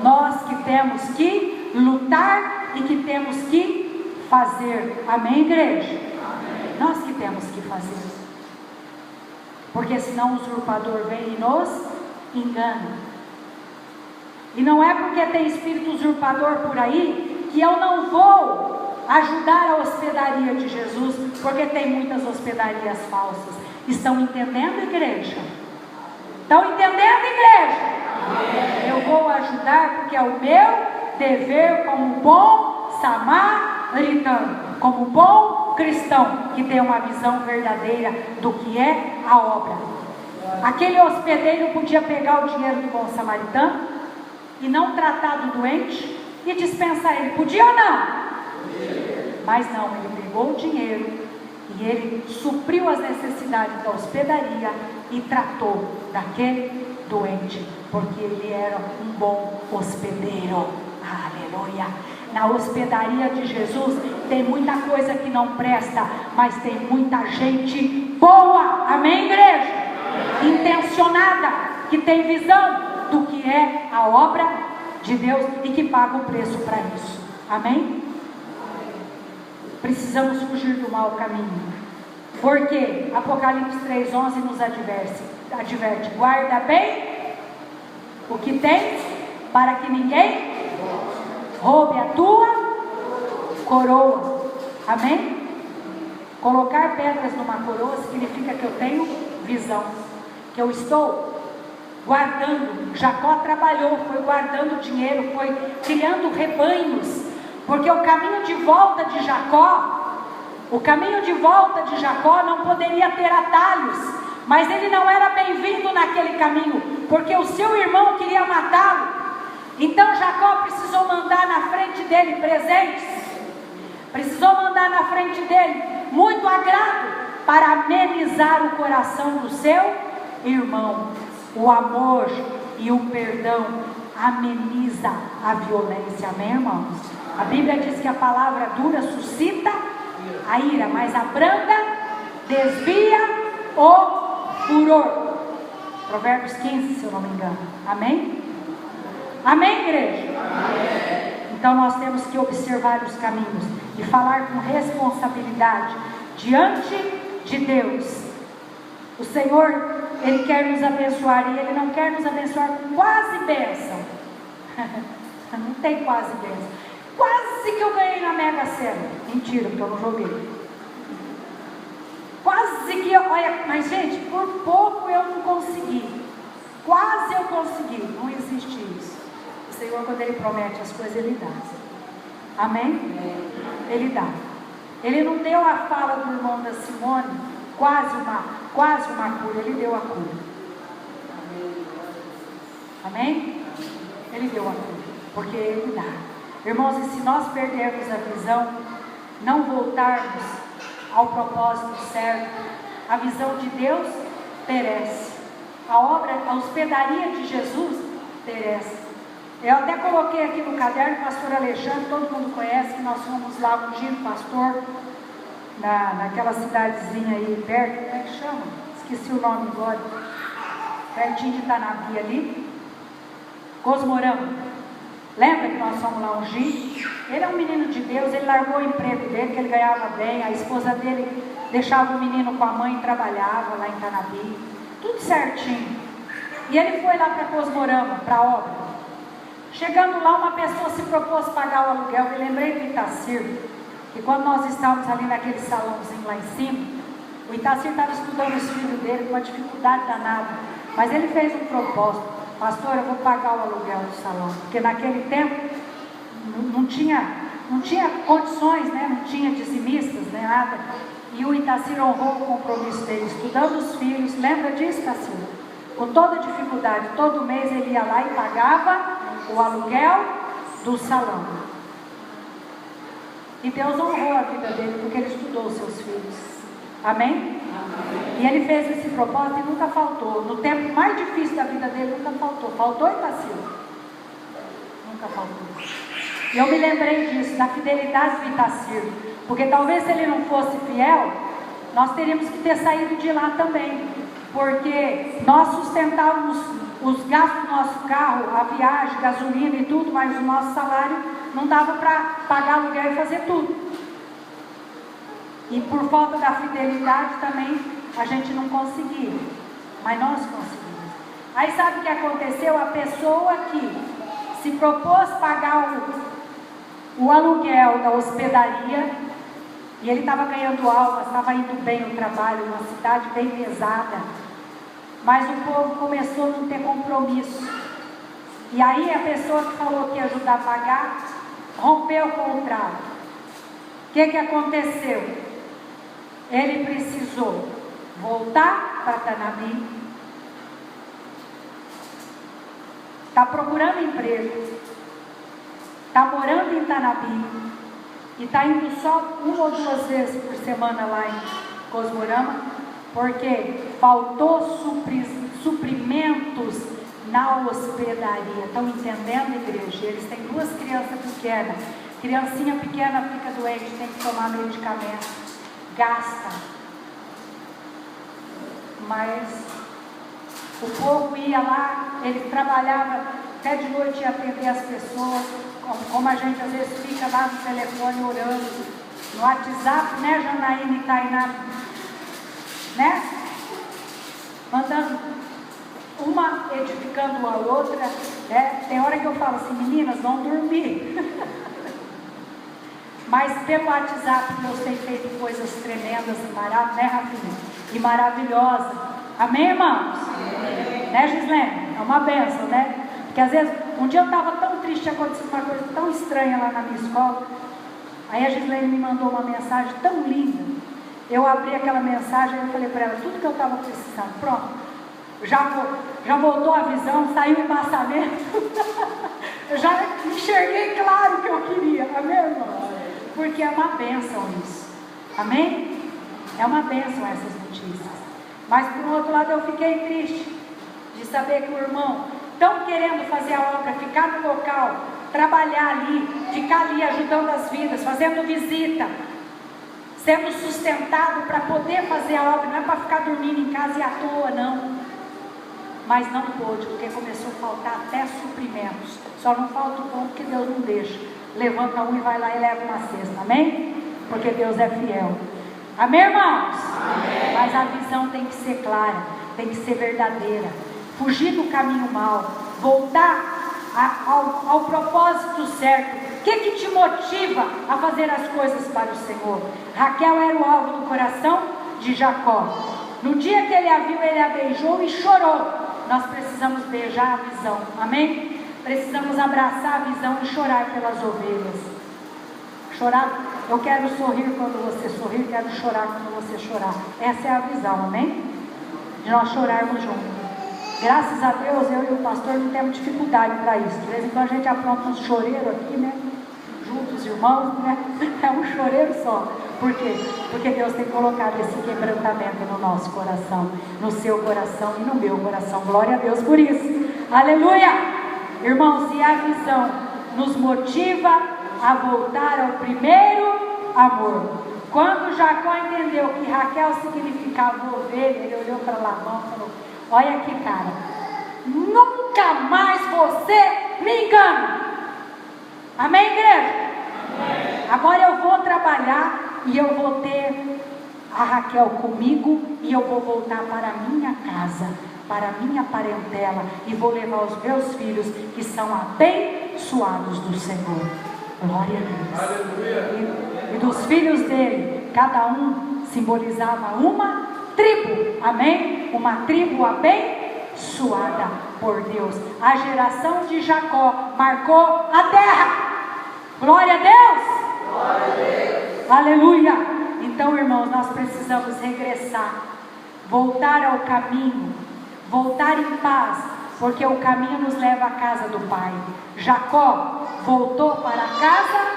nós que temos que lutar e que temos que fazer. Amém, igreja? Amém. Nós que temos que fazer. Porque senão o usurpador vem e nos engana. E não é porque tem espírito usurpador por aí que eu não vou ajudar a hospedaria de Jesus, porque tem muitas hospedarias falsas. Estão entendendo, igreja? Estão entendendo, igreja? Amém. Eu vou ajudar porque é o meu dever como bom samaritano, como bom cristão que tem uma visão verdadeira do que é a obra. Aquele hospedeiro podia pegar o dinheiro do bom samaritano e não tratar do doente e dispensar ele. Podia ou não? Mas não, ele pegou o dinheiro e ele supriu as necessidades da hospedaria e tratou daquele doente, porque ele era um bom hospedeiro. Aleluia! Na hospedaria de Jesus tem muita coisa que não presta, mas tem muita gente boa. Amém, igreja? Intencionada, que tem visão do que é a obra de Deus e que paga o preço para isso. Amém? Precisamos fugir do mau caminho, porque Apocalipse 3:11 nos adverte: guarda bem o que tens, para que ninguém roube a tua coroa. Amém? Colocar pedras numa coroa significa que eu tenho visão, que eu estou guardando. Jacó trabalhou, foi guardando dinheiro, foi criando rebanhos, porque o caminho de volta de Jacó não poderia ter atalhos, mas ele não era bem-vindo naquele caminho, porque o seu irmão queria matá-lo. Então Jacó precisou mandar na frente dele presentes, precisou mandar na frente dele muito agrado, para amenizar o coração do seu irmão. O amor e o perdão ameniza a violência. Amém, irmãos? A Bíblia diz que a palavra dura suscita a ira, mas a branda desvia o furor. Provérbios 15, se eu não me engano. Amém? Amém, igreja? Amém. Então nós temos que observar os caminhos e falar com responsabilidade diante de Deus. O Senhor, Ele quer nos abençoar, e Ele não quer nos abençoar com quase bênção. Não tem quase bênção. Quase que eu ganhei na Mega Sena. Mentira, porque eu não joguei. Quase que eu... Olha, mas gente, por pouco eu não consegui. Quase eu consegui. Não existe isso. O Senhor, quando Ele promete as coisas, Ele dá. Amém? Ele dá. Ele não deu a fala do irmão da Simone, quase uma cura. Ele deu a cura. Amém? Ele deu a cura, porque Ele dá. Irmãos, e se nós perdermos a visão, não voltarmos ao propósito certo, a visão de Deus perece. A hospedaria de Jesus perece. Eu até coloquei aqui no caderno, o pastor Alexandre, todo mundo conhece, que nós fomos lá ungir o pastor naquela cidadezinha aí perto, como é que chama? Esqueci o nome agora, pertinho de Itanabi ali, Cosmorama. Lembra que nós fomos lá ungir? Ele é um menino de Deus, ele largou o emprego dele, que ele ganhava bem, a esposa dele deixava o menino com a mãe e trabalhava lá em Itanabi, tudo certinho. E ele foi lá para Cosmorama, para a obra. Chegando lá, uma pessoa se propôs pagar o aluguel. Eu lembrei do Itacir, que quando nós estávamos ali naquele salãozinho lá em cima, o Itacir estava estudando os filhos dele com uma dificuldade danada, mas ele fez um propósito: pastor, eu vou pagar o aluguel do salão, porque naquele tempo não tinha condições, né? Não tinha dizimistas, nem nada, e o Itacir honrou o compromisso dele, estudando os filhos. Lembra disso, Itacir? Com toda dificuldade, todo mês ele ia lá e pagava o aluguel do salão. E Deus honrou a vida dele, porque ele estudou os seus filhos. Amém? Amém. E ele fez esse propósito e nunca faltou. No tempo mais difícil da vida dele, nunca faltou. Faltou, Itacil? Nunca faltou. E eu me lembrei disso, da fidelidade do Itacil. Porque talvez se ele não fosse fiel, nós teríamos que ter saído de lá também. Porque nós sustentávamos os gastos do nosso carro, a viagem, gasolina e tudo, mas o nosso salário não dava para pagar aluguel e fazer tudo. E por falta da fidelidade também a gente não conseguia. Mas nós conseguimos. Aí sabe o que aconteceu? A pessoa que se propôs pagar o aluguel da hospedaria, e ele estava ganhando almas, estava indo bem no trabalho, uma cidade bem pesada, mas o povo começou a não ter compromisso. E aí a pessoa que falou que ia ajudar a pagar, rompeu o contrato. O que aconteceu? Ele precisou voltar para Tanabi, está procurando emprego, está morando em Tanabi e está indo só 1 ou 2 vezes por semana lá em Cosmorama, porque faltou suprimentos na hospedaria. Estão entendendo, igreja? Eles têm 2 crianças pequenas. Criancinha pequena fica doente, tem que tomar medicamento, gasta. Mas o povo ia lá, ele trabalhava até de noite, ia atender as pessoas, como a gente às vezes fica lá no telefone orando, no WhatsApp, né, Janaína e Tainá, né? Mandando uma edificando a outra, né? Tem hora que eu falo assim, meninas, vão dormir. Mas pelo WhatsApp Deus tem feito coisas tremendas e maravilhosas, né, Rafinha? E maravilhosas. Amém, irmãos? Amém. Né, Gislene? É uma bênção, né? Porque às vezes, um dia eu estava tão triste, tinha acontecido uma coisa tão estranha lá na minha escola. Aí a Gislene me mandou uma mensagem tão linda. Eu abri aquela mensagem e falei para ela, tudo que eu estava precisando. Pronto. Já voltou a visão, saiu o embaçamento. Eu já enxerguei claro o que eu queria. Amém, irmão? Porque é uma bênção isso. Amém? É uma bênção essas notícias. Mas por outro lado eu fiquei triste de saber que o irmão estão querendo fazer a obra, ficar no local, trabalhar ali, ficar ali ajudando as vidas, fazendo visita, sendo sustentado para poder fazer a obra, não é para ficar dormindo em casa e à toa, não. Mas não pôde, porque começou a faltar até suprimentos. Só não falta o pão porque Deus não deixa. Levanta um e vai lá e leva uma cesta, amém? Porque Deus é fiel. Amém, irmãos? Amém. Mas a visão tem que ser clara, tem que ser verdadeira. Fugir do caminho mau, voltar ao propósito certo. O que te motiva a fazer as coisas para o Senhor? Raquel era o alvo do coração de Jacó. No dia que ele a viu, ele a beijou e chorou. Nós precisamos beijar a visão, amém? Precisamos abraçar a visão e chorar pelas ovelhas. Chorar, eu quero sorrir quando você sorrir, quero chorar quando você chorar. Essa é a visão, amém? De nós chorarmos juntos. Graças a Deus, eu e o pastor não temos dificuldade para isso. De vez em quando a gente apronta um choreiro aqui, né? Juntos, irmãos, né? É um choreiro só. Por quê? Porque Deus tem colocado esse quebrantamento no nosso coração, no seu coração e no meu coração. Glória a Deus por isso. Aleluia! Irmãos, se a visão nos motiva a voltar ao primeiro amor. Quando Jacó entendeu que Raquel significava ovelha, ele olhou para Labão e falou, olha aqui, cara, nunca mais você me engana. Amém, igreja? Amém. Agora eu vou trabalhar e eu vou ter a Raquel comigo e eu vou voltar para a minha casa, para a minha parentela e vou levar os meus filhos que são abençoados do Senhor. Glória a Deus. E dos filhos dele, cada um simbolizava uma tribo, amém? Uma tribo abençoada por Deus. A geração de Jacó marcou a terra. Glória a Deus. Glória a Deus. Aleluia. Então, irmãos, nós precisamos regressar, voltar ao caminho, voltar em paz, porque o caminho nos leva à casa do Pai. Jacó voltou para a casa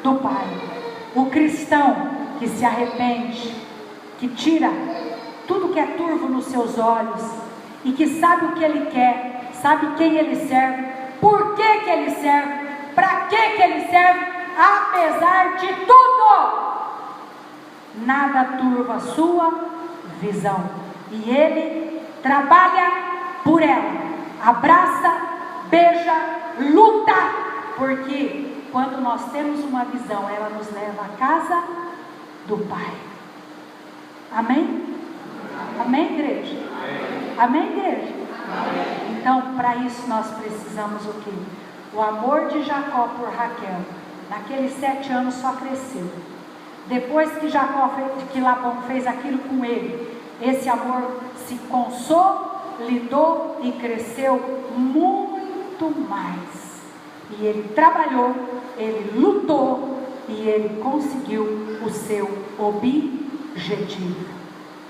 do Pai. O cristão que se arrepende, que tira tudo que é turvo nos seus olhos e que sabe o que ele quer, sabe quem ele serve, por que ele serve, para que ele serve, apesar de tudo, nada turva a sua visão. E ele trabalha por ela, abraça, beija, luta, porque quando nós temos uma visão, ela nos leva à casa do Pai. Amém? Amém, igreja? Amém, igreja? Então, para isso nós precisamos o quê? O amor de Jacó por Raquel, naqueles 7 anos só cresceu. Depois que que Labão fez aquilo com ele, esse amor se consolidou e cresceu muito mais. E ele trabalhou, ele lutou e ele conseguiu o seu objetivo.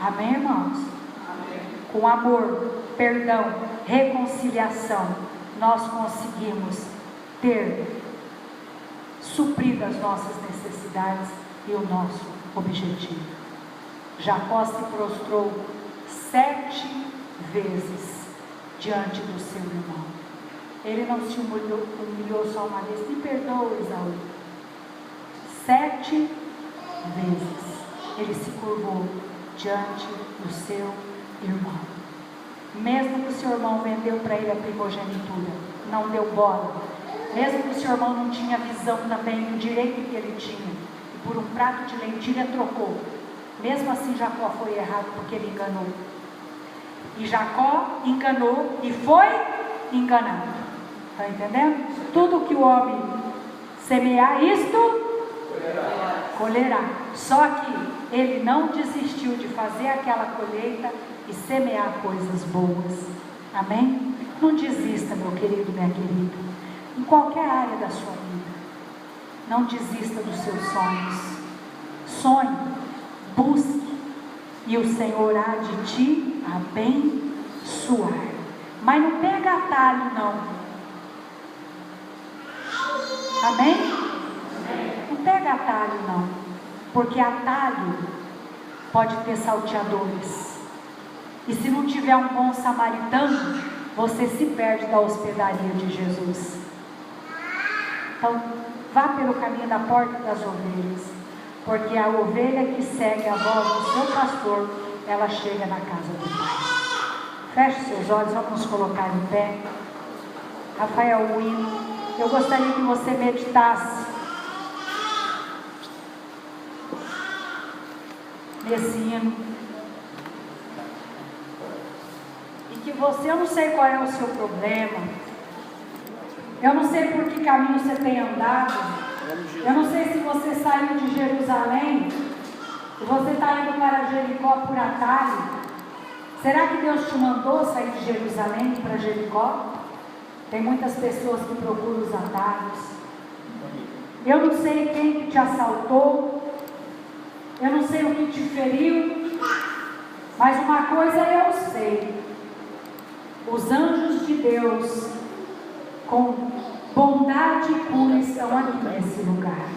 Amém, irmãos? Amém. Com amor, perdão, reconciliação, nós conseguimos suprir as nossas necessidades e o nosso objetivo. Jacó se prostrou 7 vezes diante do seu irmão. Ele não se humilhou só uma vez. Me perdoa, Esaú. 7 vezes ele se curvou diante do seu irmão. Mesmo que o seu irmão vendeu para ele a primogenitura, não deu bola. Mesmo que o seu irmão não tinha visão também do direito que ele tinha, e por um prato de lentilha trocou. Mesmo assim Jacó foi errado, porque ele enganou. E Jacó enganou e foi enganado. Está entendendo? Tudo que o homem semear, isto colherá. Só que ele não desistiu de fazer aquela colheita e semear coisas boas. Amém? Não desista, meu querido, minha querida, em qualquer área da sua vida. Não desista dos seus sonhos. Sonhe, busque, e o Senhor há de te abençoar. Mas não pega atalho, não. Amém? Não pega atalho, não. Porque atalho pode ter salteadores. E se não tiver um bom samaritano, você se perde da hospedaria de Jesus. Então, vá pelo caminho da porta das ovelhas, porque a ovelha que segue a voz do seu pastor, ela chega na casa do Pai. Feche seus olhos, vamos nos colocar em pé. Rafael, o hino, eu gostaria que você meditasse nesse hino. E que você, eu não sei qual é o seu problema, eu não sei por que caminho você tem andado, eu não sei se você saiu de Jerusalém e você está indo para Jericó por atalho. Será que Deus te mandou sair de Jerusalém para Jericó? Tem muitas pessoas que procuram os atalhos. Eu não sei quem que te assaltou, eu não sei o que te feriu, mas uma coisa eu sei: os anjos de Deus, com bondade e cura, estão aqui nesse lugar.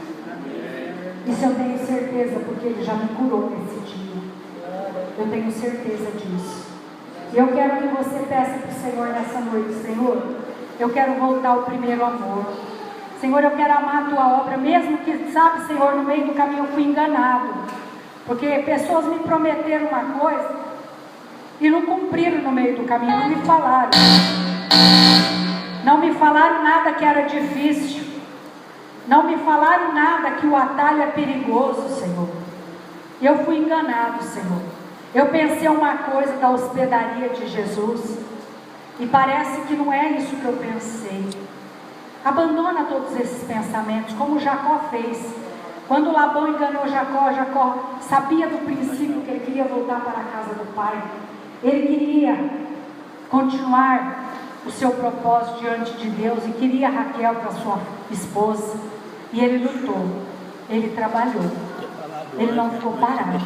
Isso eu tenho certeza, porque Ele já me curou nesse dia. Eu tenho certeza disso. E eu quero que você peça para o Senhor nessa noite: Senhor, eu quero voltar ao primeiro amor. Senhor, eu quero amar a Tua obra, mesmo que, sabe, Senhor, no meio do caminho eu fui enganado. Porque pessoas me prometeram uma coisa e não cumpriram no meio do caminho, não me falaram. Não me falaram nada que era difícil. Não me falaram nada que o atalho é perigoso, Senhor. Eu fui enganado, Senhor. Eu pensei uma coisa da hospedaria de Jesus e parece que não é isso que eu pensei. Abandona todos esses pensamentos, como Jacó fez. Quando Labão enganou Jacó, Jacó sabia do princípio que ele queria voltar para a casa do pai. Ele queria continuar o seu propósito diante de Deus e queria Raquel para sua esposa. E ele lutou, ele trabalhou, ele não ficou parado.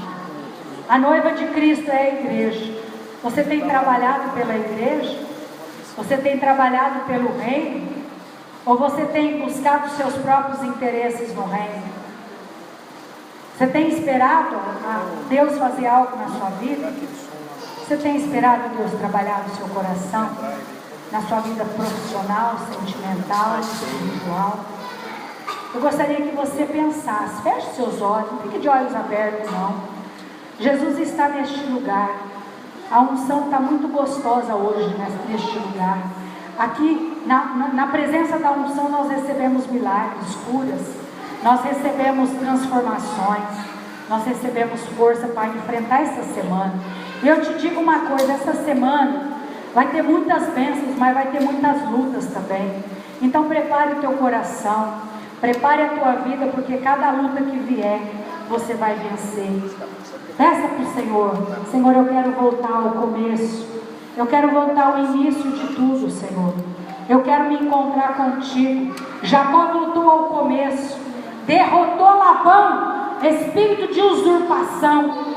A noiva de Cristo é a igreja. Você tem trabalhado pela igreja? Você tem trabalhado pelo reino? Ou você tem buscado os seus próprios interesses no reino? Você tem esperado a Deus fazer algo na sua vida? Você tem esperado Deus trabalhar no seu coração, na sua vida profissional, sentimental, espiritual? Eu gostaria que você pensasse, feche seus olhos, não fique de olhos abertos não. Jesus está neste lugar. A unção está muito gostosa hoje neste lugar. Aqui, na presença da unção, nós recebemos milagres, curas, nós recebemos transformações, nós recebemos força para enfrentar essa semana. E eu te digo uma coisa, essa semana vai ter muitas bênçãos, mas vai ter muitas lutas também. Então prepare o teu coração, prepare a tua vida, porque cada luta que vier, você vai vencer. Peça para o Senhor: Senhor, eu quero voltar ao começo, eu quero voltar ao início de tudo, Senhor. Eu quero me encontrar contigo. Jacó voltou ao começo, derrotou Labão, espírito de usurpação.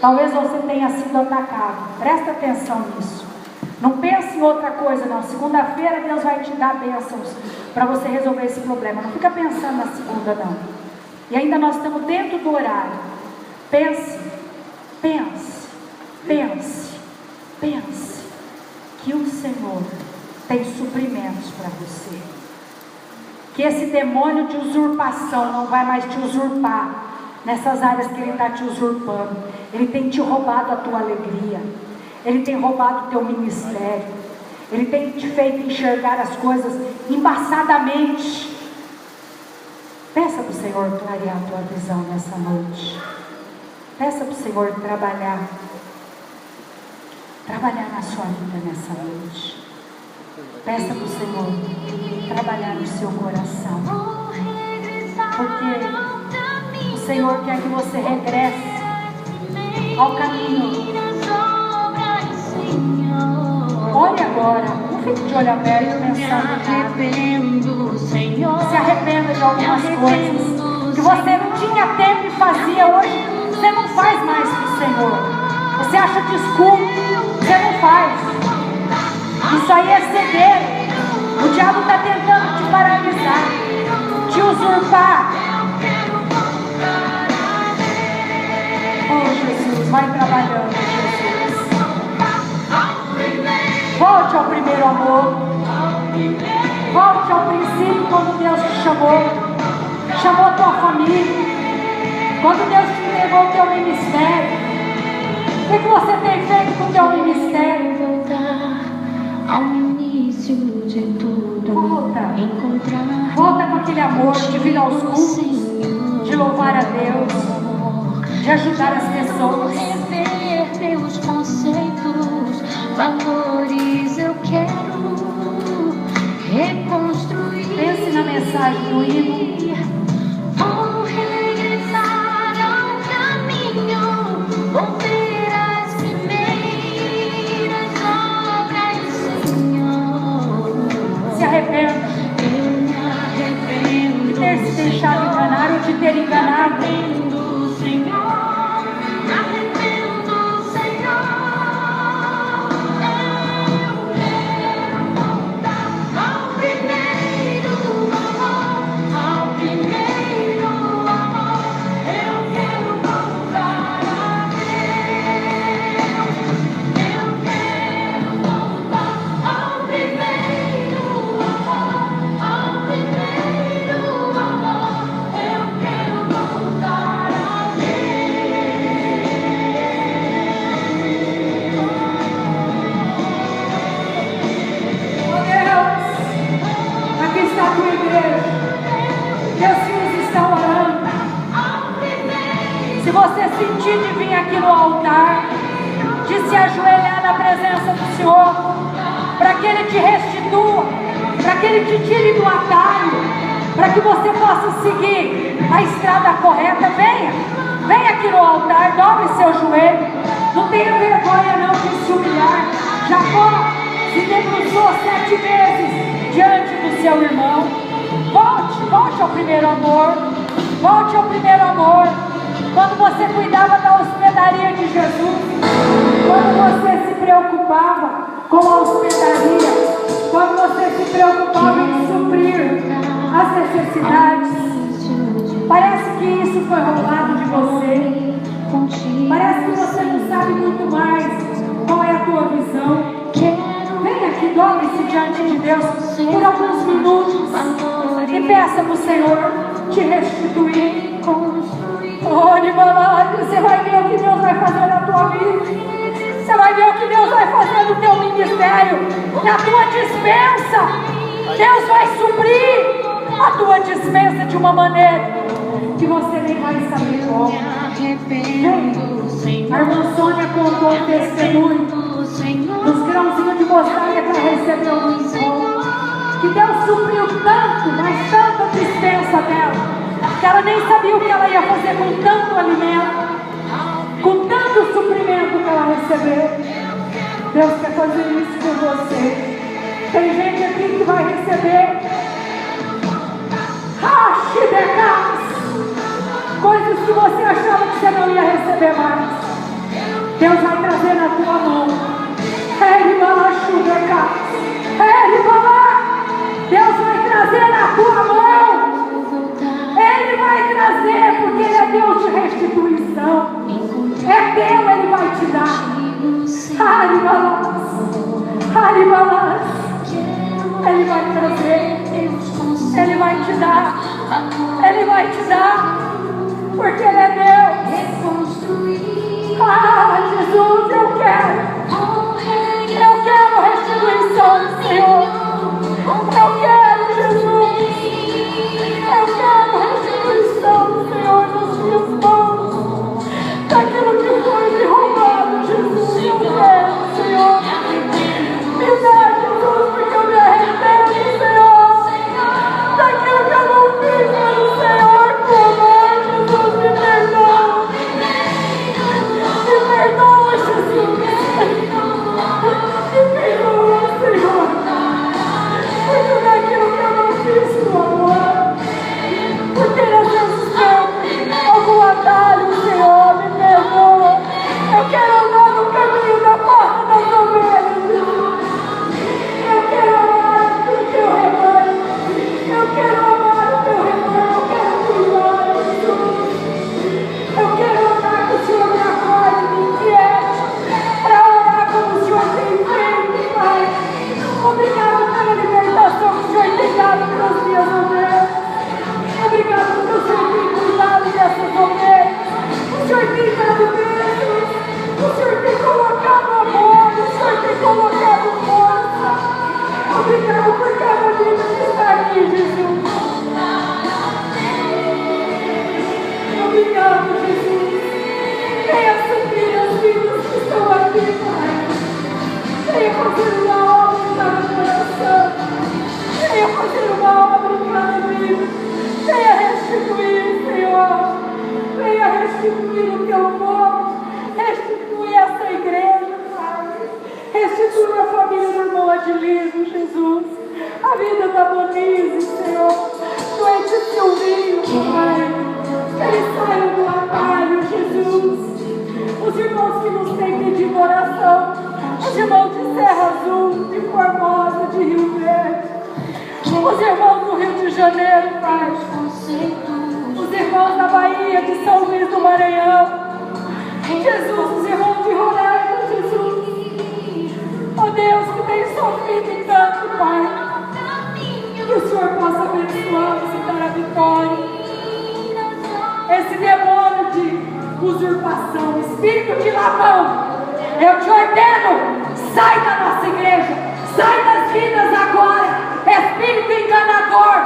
Talvez você tenha sido atacado, presta atenção nisso. Não pense em outra coisa não. Segunda-feira Deus vai te dar bênçãos para você resolver esse problema. Não fica pensando na segunda não. E ainda nós estamos dentro do horário. Pense que o Senhor tem suprimentos para você. Que esse demônio de usurpação não vai mais te usurpar nessas áreas que ele está te usurpando. Ele tem te roubado a tua alegria, ele tem roubado o teu ministério, ele tem te feito enxergar as coisas embaçadamente. Peça para o Senhor clarear a tua visão nessa noite. Peça para o Senhor trabalhar na sua vida nessa noite. Peça para o Senhor trabalhar no seu coração, porque o Senhor quer que você regresse ao caminho. Olhe agora, não fique de olho aberto pensando em nada. Se arrependa de algumas coisas que você não tinha tempo e fazia. Hoje você não faz mais para o Senhor. Você acha desculpa, você não faz. Isso aí é cegueira. O diabo está tentando te paralisar, te usurpar. Oh Jesus, vai trabalhando, Jesus. Volte ao primeiro amor. Volte ao princípio, quando Deus te chamou a tua família, quando Deus te entregou o teu ministério. O que você tem feito com o teu ministério? Ao início de tudo, volta com aquele amor de vir aos cultos, de louvar a Deus, de ajudar as pessoas. Rever teus conceitos, valores, eu quero reconstruir. Pense na mensagem do hino. Vou regressar ao caminho, vou ver as primeiras obras, Senhor. Se arrependa. Eu me arrependo de ter se deixado enganar ou de ter enganado. Se você sentir de vir aqui no altar, de se ajoelhar na presença do Senhor, para que Ele te restitua, para que Ele te tire do atalho, para que você possa seguir a estrada correta, venha aqui no altar, dobre seu joelho, não tenha vergonha não de se humilhar. Jacó se debruçou 7 vezes diante do seu irmão. Volte ao primeiro amor, volte ao primeiro amor. Quando você cuidava da hospedaria de Jesus, quando você se preocupava com a hospedaria, quando você se preocupava em suprir as necessidades, parece que isso foi roubado de você. Parece que você não sabe muito mais qual é a tua visão. Vem aqui, dobre-se diante de Deus por alguns minutos. e peça para o Senhor te restituir. Ore, balade, você vai ver o que Deus vai fazer na tua vida. Você vai ver o que Deus vai fazer no teu ministério, na tua dispensa. Deus vai suprir a tua dispensa de uma maneira que você nem vai saber como. A irmã Sônia contou um testemunho dos grãozinhos de mostarda que ela recebeu no encontro, que Deus supriu tanto, mas tanta dispensa dela, que ela nem sabia o que ela ia fazer com tanto alimento, com tanto suprimento que ela recebeu. Deus quer fazer isso com você. Tem gente aqui que vai receber coisas que você achava que você não ia receber mais. Deus vai trazer na tua mão. Deus vai trazer na tua mão. Ele vai trazer, porque Ele é Deus de restituição. É teu, Ele vai te dar. Ele vai trazer. Ele vai te dar. Ele vai te dar. Porque Ele é Deus. Jesus, eu quero restituição do Senhor. Eu quero, Jesus. Eu quero restituição do Senhor nos meus mãos. Daquilo que foi me roubado, Jesus. Eu quero, Senhor. Me dá, Jesus, porque eu me arrependo, Senhor. Daquilo que eu não fiz pelo Senhor, por amor, Jesus, me perdoa. Me perdoa, Jesus. Me perdoa, Senhor. Porque daquilo que eu não fiz por amor. Porque às vezes tem algum atalho, Senhor, me perdoa. Eu quero andar no caminho da porta das ovelhas, Jesus. Eu quero amar o teu rebanho. Eu quero amar o teu rebanho. Eu quero cuidar, Jesus. Eu quero orar que o Senhor me acorde, me inquiete, para orar como o Senhor tem feito, Pai. Obrigado pela libertação que o Senhor tem dado para as minhas ovelhas. Obrigado porque o Senhor tem cuidado dessas ovelhas. O Senhor tem dado bênçãos. O Senhor tem colocado amor. O Senhor tem colocado força. Obrigado por cada vida que está aqui, Jesus. Obrigado, Jesus. Venha suprir as vidas que estão aqui, Pai. Venha fazer uma obra em cada coração. Venha fazer uma obra em cada vida. Venha restituir, Senhor. Venha restituir o teu povo. Restituir essa igreja, Pai. Restituir a família do irmão Adilino, Jesus. A vida da Monize, Senhor. Doente Silvinho, Pai. Que eles saiam do atalho, Jesus. Os irmãos que nos têm pedido oração. Os irmãos de Serra Azul, de Formosa, de Rio Verde. Os irmãos do Rio de Janeiro, Pai. Os irmãos da Bahia, de São Luís do Maranhão. Jesus, os irmãos de Roraima, Jesus. Oh Deus, que tem sofrido tanto, Pai. Que o Senhor possa abençoá-los e dar a vitória. Esse demônio de usurpação, espírito de ladrão, eu te ordeno, sai da nossa igreja, sai das vidas agora. Espírito enganador,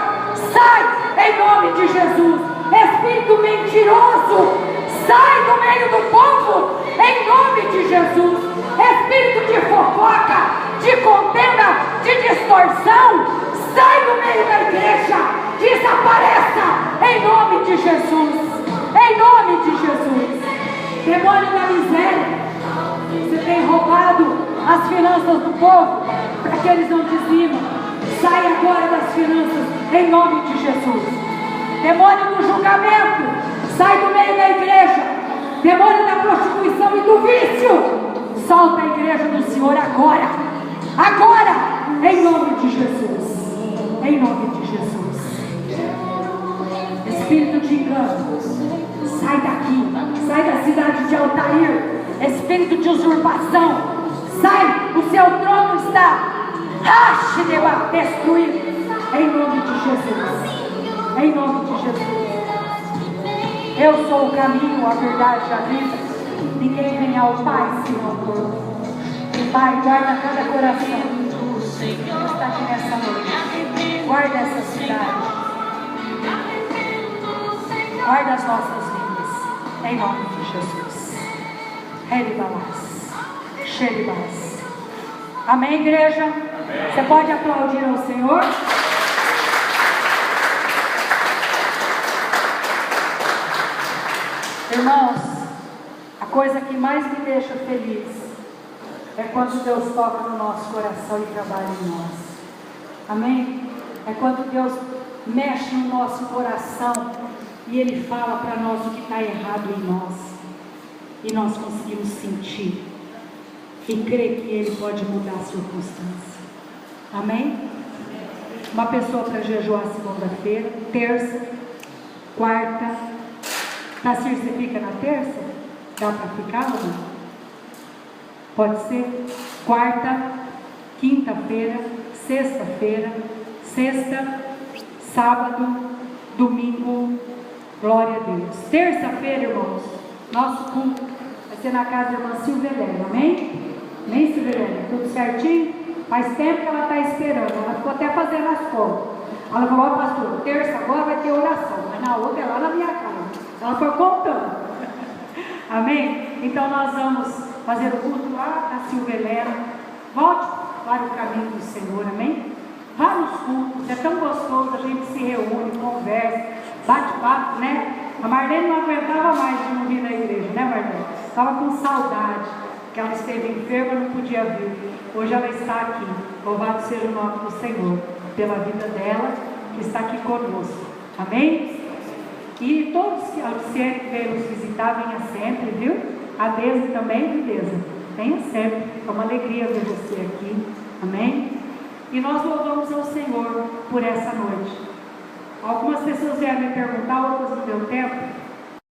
sai em nome de Jesus. Espírito mentiroso, sai do meio do povo em nome de Jesus. Espírito de fofoca, de contenda, de distorção, sai do meio da igreja, desapareça em nome de Jesus. Em nome de Jesus. Demônio da miséria, você tem roubado as finanças do povo para que eles não dizimam. Sai agora das finanças em nome de Jesus. Demônio do julgamento, sai do meio da igreja. Demônio da prostituição e do vício, solta a igreja do Senhor agora. Agora, em nome de Jesus. Em nome de Jesus. Espírito de engano, sai daqui, sai da cidade de Altair. Espírito de usurpação, sai, o seu trono está destruído. Em nome de Jesus. Em nome de Jesus. Eu sou o caminho, a verdade e a vida. Ninguém vem ao Pai senão por mim. Pai, guarda cada coração que está aqui nessa noite. Guarda essa cidade. Guarda as nossas vidas. Em nome de Jesus. Relibalás. Xeribás. Amém, igreja? Amém. Você pode aplaudir ao Senhor? Irmãos, a coisa que mais me deixa feliz é quando Deus toca no nosso coração e trabalha em nós. Amém? É quando Deus mexe no nosso coração e Ele fala para nós o que está errado em nós. E nós conseguimos sentir e crer que Ele pode mudar a circunstância. Amém? Uma pessoa para jejuar segunda-feira, terça, quarta. Tacir, você fica na terça? Dá para ficar ou não? Pode ser? Quarta, quinta-feira, sexta-feira, sexta, sábado, domingo, glória a Deus. Terça-feira, irmãos, nosso culto vai ser na casa da irmã Silvelena, amém? Amém, Silvelena? Tudo certinho? Faz tempo que ela está esperando, ela ficou até fazendo as contas. Ela falou, ó, pastor, terça agora vai ter oração, mas na outra é lá na minha casa. Ela foi contando. Amém? Então nós vamos fazer o culto lá na Silvelena. Volte para o caminho do Senhor, amém? Vá nos cultos, é tão gostoso, a gente se reúne, conversa, bate papo, né? A Marlene não aguentava mais de não vir na igreja, né, Marlene? Estava com saudade, que ela esteve enferma, não podia vir. Hoje ela está aqui. Louvado seja o nome do Senhor pela vida dela, que está aqui conosco. Amém? E todos que sempre vêm nos visitar, venha sempre, viu? A Deise também, viu, Deise? Venha sempre. É uma alegria ver você aqui. Amém? E nós louvamos ao Senhor por essa noite. Algumas pessoas vieram me perguntar, outras não deu tempo.